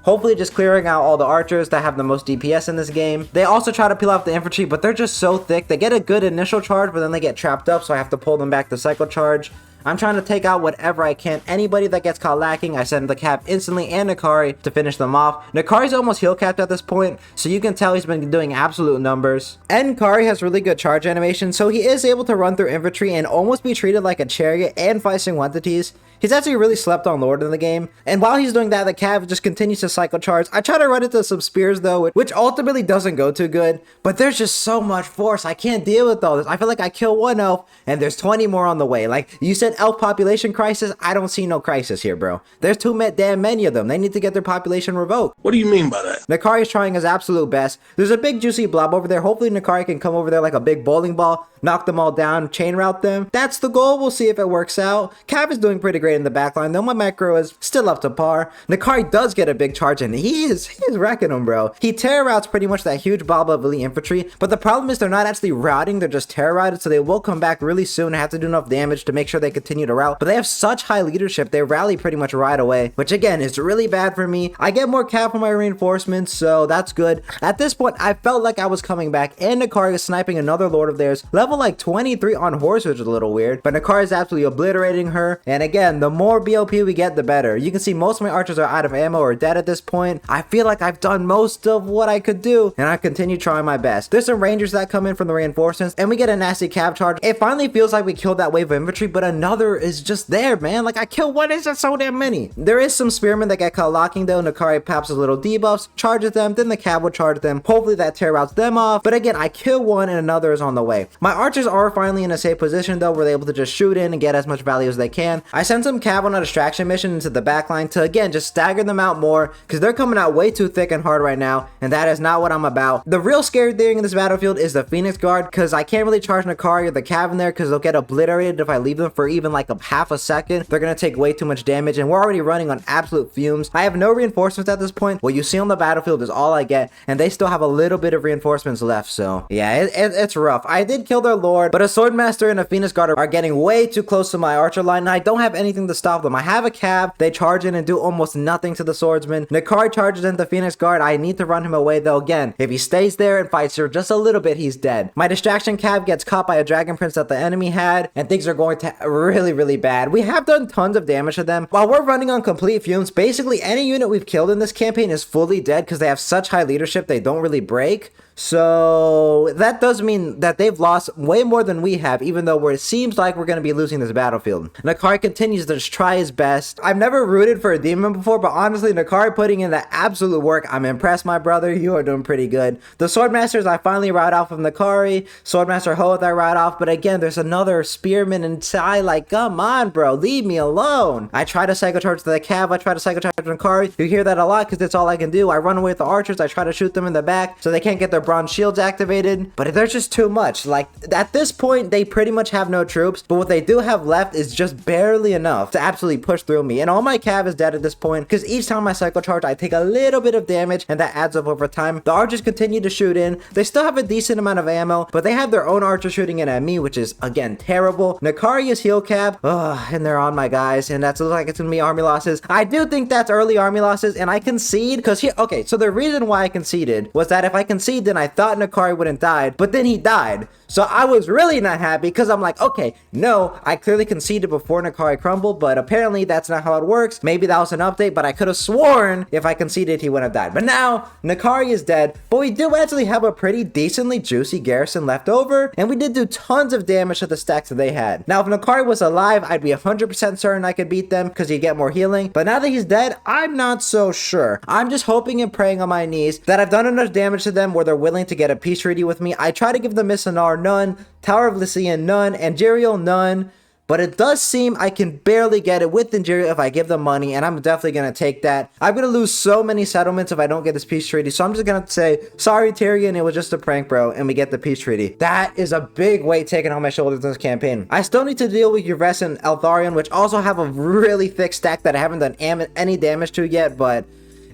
hopefully just clearing out all the archers that have the most DPS in this game. They also try to peel off the infantry, but they're just so thick. They get a good initial charge, but then they get trapped up, so I have to pull them back to cycle charge. I'm trying to take out whatever I can. Anybody that gets caught lacking, I send the cap instantly and Nakari to finish them off. Nakari's almost heal capped at this point, so you can tell he's been doing absolute numbers. And Kari has really good charge animation, so he is able to run through infantry and almost be treated like a chariot and fight single entities. He's actually really slept on Lord in the game, and while he's doing that, the Cav just continues to cycle charge. I try to run into some spears though, which ultimately doesn't go too good, but there's just so much force. I can't deal with all this. I feel like I kill one elf, and there's 20 more on the way. Like, you said elf population crisis? I don't see no crisis here, bro. There's too damn many of them. They need to get their population revoked. What do you mean by that? Nakari is trying his absolute best. There's a big juicy blob over there. Hopefully Nakari can come over there like a big bowling ball, knock them all down, chain route them. That's the goal. We'll see if it works out. Cav is doing pretty great in the backline, though my macro is still up to par. Nakari does get a big charge, and he is wrecking them, bro. He terror routes pretty much that huge blob of elite infantry, but the problem is they're not actually routing, they're just terror routed, so they will come back really soon and have to do enough damage to make sure they continue to route. But they have such high leadership, they rally pretty much right away, which again is really bad for me. I get more cap on my reinforcements, so that's good. At this point, I felt like I was coming back, and Nakari is sniping another lord of theirs, level like 23 on horse, which is a little weird, but Nakari is absolutely obliterating her. And again, the more BOP we get, the better. You can see most of my archers are out of ammo or dead at this point. I feel like I've done most of what I could do, and I continue trying my best. There's some rangers that come in from the reinforcements, and we get a nasty cab charge. It finally feels like we killed that wave of infantry, but another is just there, man. Like, I killed one, it's just so damn many. There is some spearmen that get caught locking though. Nakari pops his little debuffs, charges them, then the cab will charge them. Hopefully that tear routes them off, but again, I kill one and another is on the way. My archers are finally in a safe position though, where they're able to just shoot in and get as much value as they can. I send some cav on a distraction mission into the backline to again just stagger them out more, because they're coming out way too thick and hard right now, and that is not what I'm about. The real scary thing in this battlefield is the Phoenix Guard, because I can't really charge Nakari or the cav in there, because they'll get obliterated if I leave them for even like a half a second. They're gonna take way too much damage, and we're already running on absolute fumes. I have no reinforcements at this point. What you see on the battlefield is all I get, and they still have a little bit of reinforcements left, so yeah, it's rough. I did kill their lord, but a swordmaster and a Phoenix Guard are getting way too close to my archer line, and I don't have anything to stop them. I have a cav, they charge in and do almost nothing to the swordsman. Nakari charges into the Phoenix Guard. I need to run him away though. Again, if he stays there and fights her just a little bit, he's dead. My distraction cav gets caught by a dragon prince that the enemy had, and things are going to really bad. We have done tons of damage to them. While we're running on complete fumes, basically any unit we've killed in this campaign is fully dead, because they have such high leadership they don't really break. So that does mean that they've lost way more than we have, even though it seems like we're going to be losing this battlefield. Nakari continues to just try his best. I've never rooted for a demon before, but honestly, Nakari putting in the absolute work. I'm impressed, my brother. You are doing pretty good. The Swordmasters I finally route off of Nakari. Swordmaster Hoth I route off, but again, there's another spearman inside. Like, come on, bro. Leave me alone. I try to cycle charge to the cav. I try to cycle charge to Nakari. You hear that a lot because it's all I can do. I run away with the archers. I try to shoot them in the back so they can't get their bronze shields activated, but there's just too much. Like, at this point, they pretty much have no troops, but what they do have left is just barely enough to absolutely push through me, and all my cav is dead at this point, because each time I cycle charge, I take a little bit of damage, and that adds up over time. The archers continue to shoot in. They still have a decent amount of ammo, but they have their own archers shooting in at me, which is, again, terrible. Nakari is heal cap, and they're on my guys, and that's looks like it's gonna be army losses. I do think that's early army losses, and I concede, because here, okay, so the reason why I conceded was that if I concede, then I thought Nakari wouldn't die, but then he died. So I was really not happy, because I'm like, okay, no, I clearly conceded before Nakari crumbled, but apparently that's not how it works. Maybe that was an update, but I could have sworn if I conceded he wouldn't have died. But now Nakari is dead, but we do actually have a pretty decently juicy garrison left over, and we did do tons of damage to the stacks that they had. Now if Nakari was alive, I'd be 100% certain I could beat them, because you get more healing, but now that he's dead, I'm not so sure. I'm just hoping and praying on my knees that I've done enough damage to them where they're willing to get a peace treaty with me. I try to give them Misanar none, Tower of Lycian none, and Jeriel none, but it does seem I can barely get it with Jeriel if I give them money, and I'm definitely going to take that. I'm going to lose so many settlements if I don't get this peace treaty, so I'm just going to say, sorry Tyrion, it was just a prank, bro, and we get the peace treaty. That is a big weight taken on my shoulders in this campaign. I still need to deal with Yves and Eltharion, which also have a really thick stack that I haven't done any damage to yet, but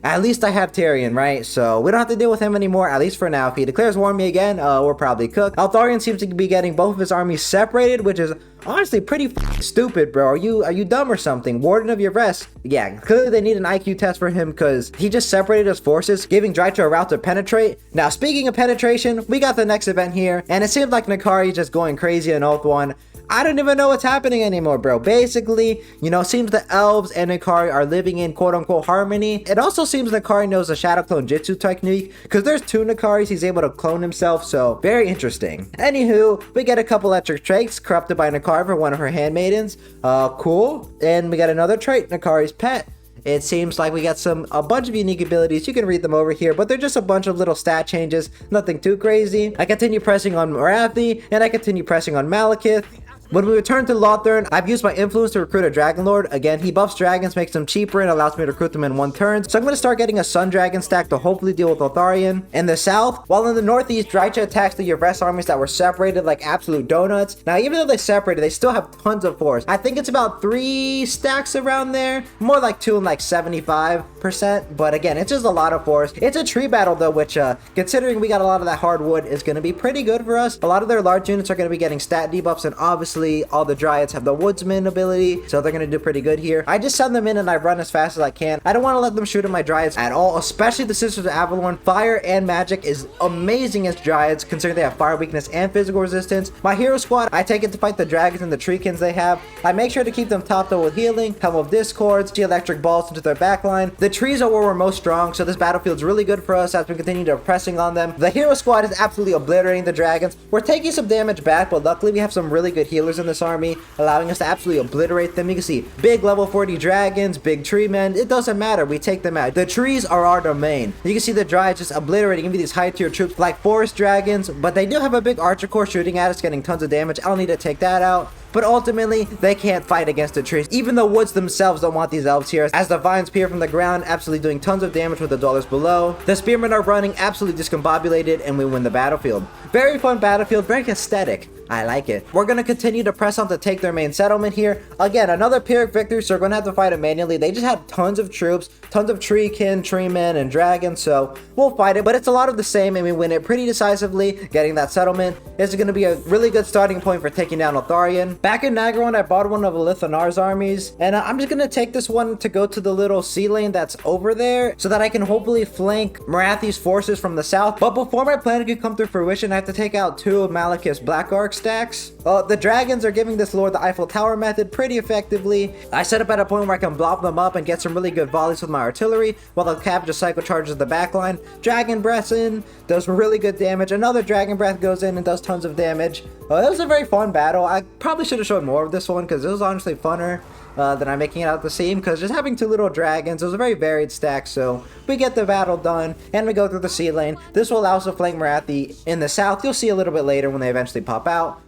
at least I have Tyrion, right? So we don't have to deal with him anymore, at least for now. If he declares war on me again, we're probably cooked. Eltharion seems to be getting both of his armies separated, which is honestly pretty stupid, bro. Are you dumb or something? Warden of Yves. Yeah, clearly they need an IQ test for him, because he just separated his forces, giving Drycha a route to penetrate. Now, speaking of penetration, we got the next event here, and it seems like Nakari just going crazy in Oath 1. I don't even know what's happening anymore, bro. Basically, you know, seems the elves and Ikari are living in quote-unquote harmony. It also seems Ikari knows the shadow clone jutsu technique, because there's 2 Ikaris he's able to clone himself, so very interesting. Anywho, we get a couple electric traits corrupted by Ikari for one of her handmaidens. Cool. And we got another trait, Ikari's pet. It seems like we got a bunch of unique abilities. You can read them over here, but they're just a bunch of little stat changes, nothing too crazy. I continue pressing on Marathi, and I continue pressing on Malekith. When we return to Lothern, I've used my influence to recruit a Dragon Lord. Again, he buffs dragons, makes them cheaper, and allows me to recruit them in 1 turn. So I'm going to start getting a Sun Dragon stack to hopefully deal with Lotharion. In the south, while in the northeast, Drycha attacks the Yvresse armies that were separated like absolute donuts. Now, even though they separated, they still have tons of force. I think it's about 3 stacks around there. More like 2 and like 75%. But again, it's just a lot of force. It's a tree battle though, which considering we got a lot of that hardwood, is going to be pretty good for us. A lot of their large units are going to be getting stat debuffs, and obviously all the Dryads have the Woodsman ability, so they're going to do pretty good here. I just send them in and I run as fast as I can. I don't want to let them shoot at my Dryads at all, especially the Sisters of Avalorn. Fire and magic is amazing as Dryads, considering they have fire weakness and physical resistance. My hero squad, I take it to fight the dragons and the treekins they have. I make sure to keep them topped up with healing, Helm of Discords, the electric balls into their backline. The trees are where we're most strong, so this battlefield's really good for us as we continue to pressing on them. The hero squad is absolutely obliterating the dragons. We're taking some damage back, but luckily we have some really good healers in this army, allowing us to absolutely obliterate them. You can see big level 40 dragons, big tree men. It doesn't matter. We take them out. The trees are our domain. You can see the Dryads just obliterating even these high tier troops like forest dragons, but they do have a big archer corps shooting at us, getting tons of damage. I'll need to take that out. But ultimately, they can't fight against the trees. Even the woods themselves don't want these elves here, as the vines peer from the ground, absolutely doing tons of damage with the dwellers below. The spearmen are running absolutely discombobulated, and we win the battlefield. Very fun battlefield, very aesthetic. I like it. We're going to continue to press on to take their main settlement here. Again, another Pyrrhic victory, so we're going to have to fight it manually. They just have tons of troops, tons of treekin, treemen, and dragons, so we'll fight it. But it's a lot of the same, and we win it pretty decisively. Getting that settlement is going to be a really good starting point for taking down Lotharion. Back in Nagron, I bought one of Elithanar's armies, and I'm just going to take this one to go to the little sea lane that's over there, so that I can hopefully flank Marathi's forces from the south. But before my plan can come to fruition, I have to take out 2 of Malekith's Black Arc stacks. The dragons are giving this lord the Eiffel Tower method pretty effectively. I set up at a point where I can block them up and get some really good volleys with my artillery, while the cav just cycle charges the backline. Dragon Breath in, does really good damage. Another Dragon Breath goes in and does tons of damage. It was a very fun battle. I probably should have shown more of this one, because it was honestly funner than I'm making it out the seam, because just having 2 little dragons, it was a very varied stack. So we get the battle done, and we go through the sea lane. This will allow us to flank Marathi in the south. You'll see a little bit later when they eventually pop out.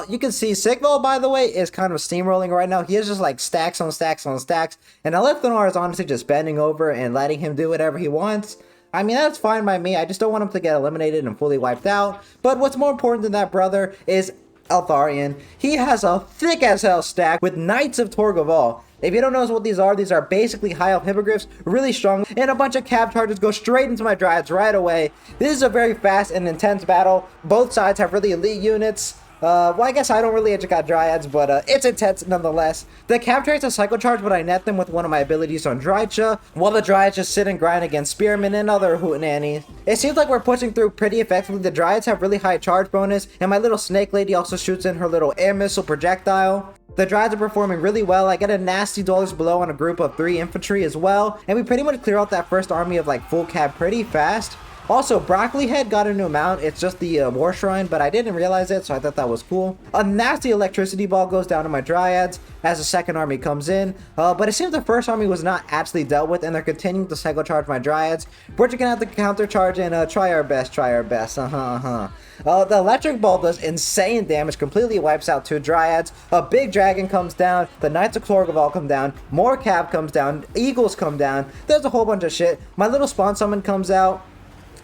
You can see Sigval, by the way, is kind of steamrolling right now. He is just like stacks on stacks on stacks, and Elithanar is honestly just bending over and letting him do whatever he wants. I mean, that's fine by me. I just don't want him to get eliminated and fully wiped out. But what's more important than that, brother, is Eltharion. He has a thick as hell stack with Knights of Torgaval. If you don't know what these are basically high elf hippogriffs, really strong, and a bunch of cab charges go straight into my Dryads right away. This is a very fast and intense battle. Both sides have really elite units. Well, I guess I don't really got Dryads, but it's intense nonetheless. The cab traits a cycle charge, but I net them with one of my abilities on Drycha, while the Dryads just sit and grind against Spearmen and other hootenannies. It seems like we're pushing through pretty effectively. The Dryads have really high charge bonus, and my little snake lady also shoots in her little air missile projectile. The Dryads are performing really well. I get a nasty dollars below on a group of 3 infantry as well, and we pretty much clear out that first army of like full cab pretty fast. Also, Broccoli Head got a new mount. It's just the War Shrine, but I didn't realize it, so I thought that was cool. A nasty electricity ball goes down to my Dryads as the second army comes in, but it seems the first army was not actually dealt with, and they're continuing to cycle charge my Dryads. We're just gonna have to counter charge and try our best. The electric ball does insane damage, completely wipes out 2 Dryads. A big dragon comes down, the Knights of Clorgaval come down, more Cav comes down, Eagles come down, there's a whole bunch of shit. My little spawn summon comes out.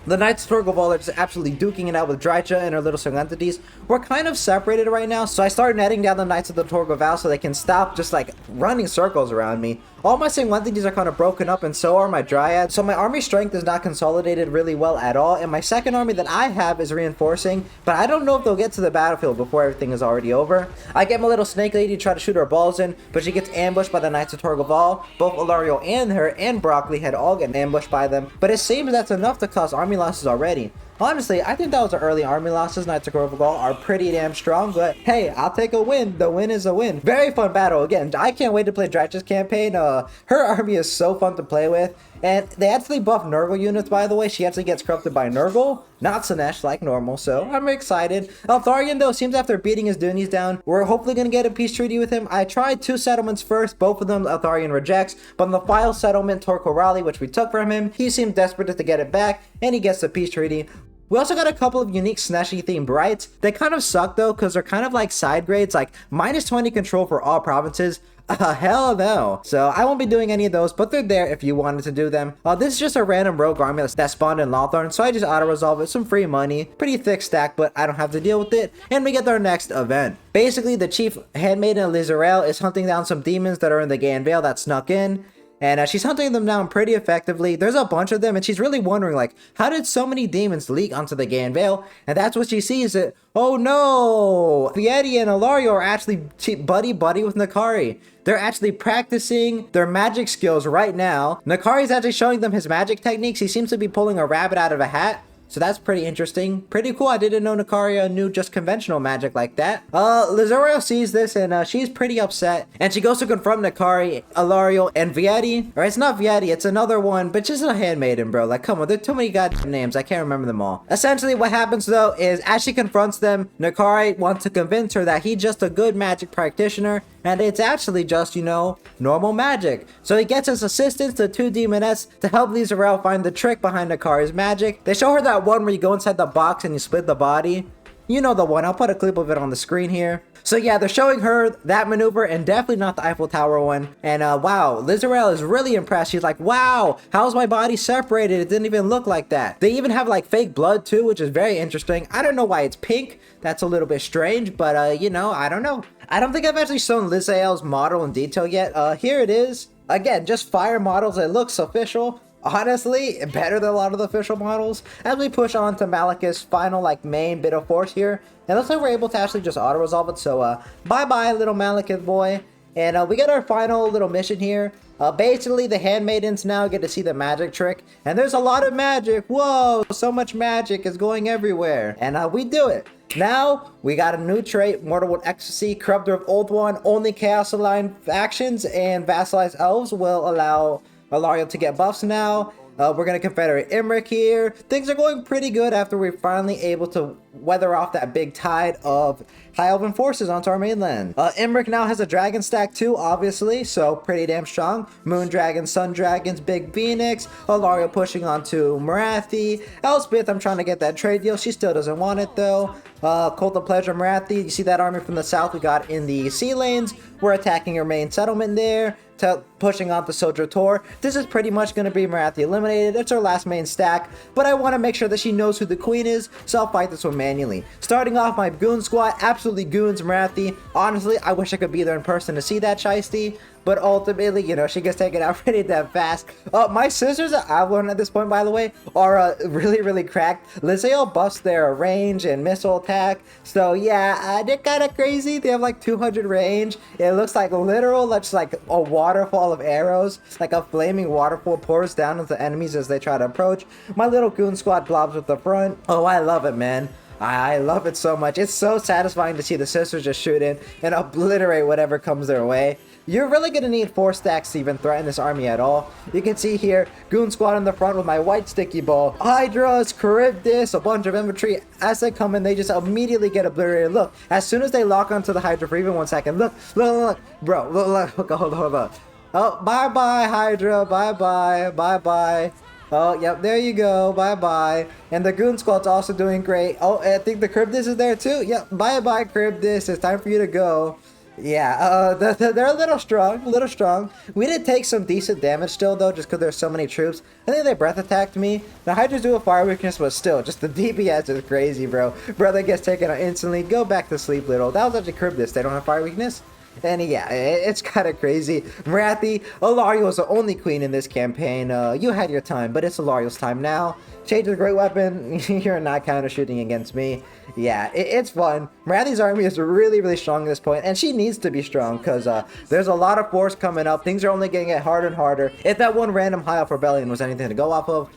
The Knights of Torgaval are just absolutely duking it out with Drycha and her little swing entities. We're kind of separated right now, so I started netting down the Knights of the Torgaval so they can stop just like running circles around me. All my swing entities are kind of broken up, and so are my Dryads, so my army strength is not consolidated really well at all, and my second army that I have is reinforcing, but I don't know if they'll get to the battlefield before everything is already over. I get my little snake lady to try to shoot her balls in, but she gets ambushed by the Knights of Torgaval. Both Alarelle and her and Broccoli Head all get ambushed by them, but it seems that's enough to cause army losses already. Honestly, I think that was an early army losses. Knights of Corvogal are pretty damn strong, but hey, I'll take a win. The win is a win. Very fun battle. Again, I can't wait to play Dratch's campaign. Her army is so fun to play with. And they actually buff Nurgle units, by the way. She actually gets corrupted by Nurgle, not Sinesh like normal, so I'm excited. Eltharion, though, seems after beating his Doonies down, we're hopefully going to get a peace treaty with him. I tried 2 settlements first, both of them Eltharion rejects, but on the final settlement, Torquil Raleigh, which we took from him, he seemed desperate to get it back, and he gets the peace treaty. We also got a couple of unique Sineshi themed rights. They kind of suck though, because they're kind of like side grades, like -20 control for all provinces. Hell no. So I won't be doing any of those, but they're there if you wanted to do them. This is just a random rogue army that spawned in Lothorn, so I just auto-resolve it, some free money. Pretty thick stack, but I don't have to deal with it. And we get our next event. Basically, the chief handmaiden Alarelle is hunting down some demons that are in the Gain Vale that snuck in. And she's hunting them down pretty effectively. There's a bunch of them, and she's really wondering, like, how did so many demons leak onto the Gain Vale? And that's what she sees. That, oh no! Vieti and Ilario are actually buddy-buddy with Nakari. They're actually practicing their magic skills right now. Nakari's actually showing them his magic techniques. He seems to be pulling a rabbit out of a hat. So that's pretty interesting. Pretty cool. I didn't know Nakaria knew just conventional magic like that. Lizorio sees this and she's pretty upset. And she goes to confront Nakari, Ilario, and Vieti. Or it's not Vieti, it's another one, but just a handmaiden, bro. Like, come on, there are too many goddamn names. I can't remember them all. Essentially, what happens though is as she confronts them, Nakari wants to convince her that he's just a good magic practitioner. And it's actually just, you know, normal magic. So he gets his assistants, the 2 demonettes, to help Lizorio find the trick behind Nakari's magic. They show her that one where you go inside the box and you split the body. You know the one. I'll put a clip of it on the screen here. So yeah, they're showing her that maneuver and definitely not the Eiffel Tower one. And wow, Lizorio is really impressed. She's like, wow, how's my body separated? It didn't even look like that. They even have like fake blood too, which is very interesting. I don't know why it's pink. That's a little bit strange, but you know, I don't know. I don't think I've actually shown Lizael's model in detail yet. Here it is. Again, just fire models. It looks official. Honestly, better than a lot of the official models. As we push on to Malekith's final, like, main bit of force here. And looks like we're able to actually just auto-resolve it. So, bye-bye, little Malekith boy. And we get our final little mission here. Basically, the handmaidens now get to see the magic trick. And there's a lot of magic. Whoa, so much magic is going everywhere. And we do it. Now, we got a new trait, Mortal Wood Ecstasy, Corruptor of Old One. Only Chaos Aligned actions and Vassalized Elves will allow Ilario to get buffs now. We're going to Confederate Imric here. Things are going pretty good after we're finally able to weather off that big tide of High Elven forces onto our mainland. Imric now has a dragon stack too, obviously, so pretty damn strong. Moon Dragons, Sun Dragons, Big Phoenix, Ilario pushing onto Marathi. Elspeth, I'm trying to get that trade deal. She still doesn't want it though. Cult of Pleasure Marathi, you see that army from the south we got in the sea lanes. We're attacking your main settlement there. Pushing on the Soldier Tor. This is pretty much going to be Marathi eliminated. It's our last main stack, but I want to make sure that she knows who the queen is, so I'll fight this one manually. Starting off my goon squad, absolutely goons Marathi. Honestly, I wish I could be there in person to see that Shiesty, but ultimately, you know, she gets taken out pretty damn fast. My scissors that I've learned at this point, by the way, are really, really cracked. Lizael buffs their range and missile attack, so yeah, they're kind of crazy. They have like 200 range. It looks like literal, just like a waterfall of arrows, like a flaming waterfall pours down into enemies as they try to approach. My little goon squad blobs with the front. Oh, I love it, man. I love it so much. It's so satisfying to see the sisters just shoot in and obliterate whatever comes their way. You're really going to need 4 stacks to even threaten this army at all. You can see here, Goon Squad in the front with my white sticky ball. Hydras, Charybdis, a bunch of infantry. As they come in, they just immediately get obliterated. Look, as soon as they lock onto the Hydra for even 1 second, look. Bro, look, hold up. Oh, bye-bye, Hydra, bye-bye. Oh, yep, there you go, bye-bye. And the Goon Squad's also doing great. Oh, I think the Charybdis is there too. Yep, bye-bye, Charybdis, it's time for you to go. Yeah, they're a little strong. We did take some decent damage still, though, just because there's so many troops. I think they breath attacked me. The Hydras do a fire weakness, but still, just the DPS is crazy, bro. Brother gets taken out instantly. Go back to sleep, little. That was actually Charybdis. They don't have fire weakness. And yeah, it's kind of crazy. Marathi, Ilario is the only queen in this campaign. You had your time, but it's Ilario's time now. Change the great weapon. You're not counter shooting against me. Yeah, it's fun. Marathi's army is really, really strong at this point, and she needs to be strong because there's a lot of force coming up. Things are only getting harder and harder. If that one random high elf rebellion was anything to go off of,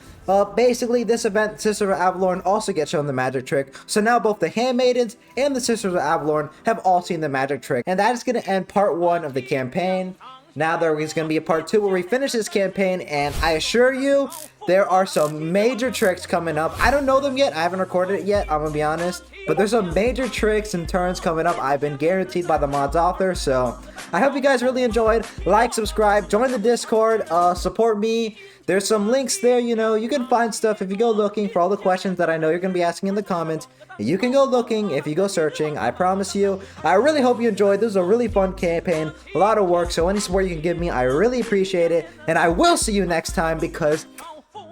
Basically, this event, Sisters of Avalorn also gets shown the magic trick. So now both the Handmaidens and the Sisters of Avalorn have all seen the magic trick. And that is going to end part 1 of the campaign. Now there is going to be a part 2 where we finish this campaign, and I assure you, there are some major tricks coming up. I don't know them yet. I haven't recorded it yet, I'm going to be honest. But there's some major tricks and turns coming up. I've been guaranteed by the mod's author. So I hope you guys really enjoyed. Like, subscribe, join the Discord, support me. There's some links there, you know. You can find stuff if you go looking for all the questions that I know you're going to be asking in the comments. You can go looking if you go searching, I promise you. I really hope you enjoyed. This was a really fun campaign, a lot of work, so any support you can give me, I really appreciate it. And I will see you next time because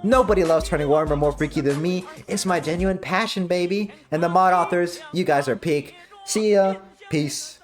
nobody loves turning Warhammer more freaky than me. It's my genuine passion, baby. And the mod authors, you guys are peak. See ya. Peace.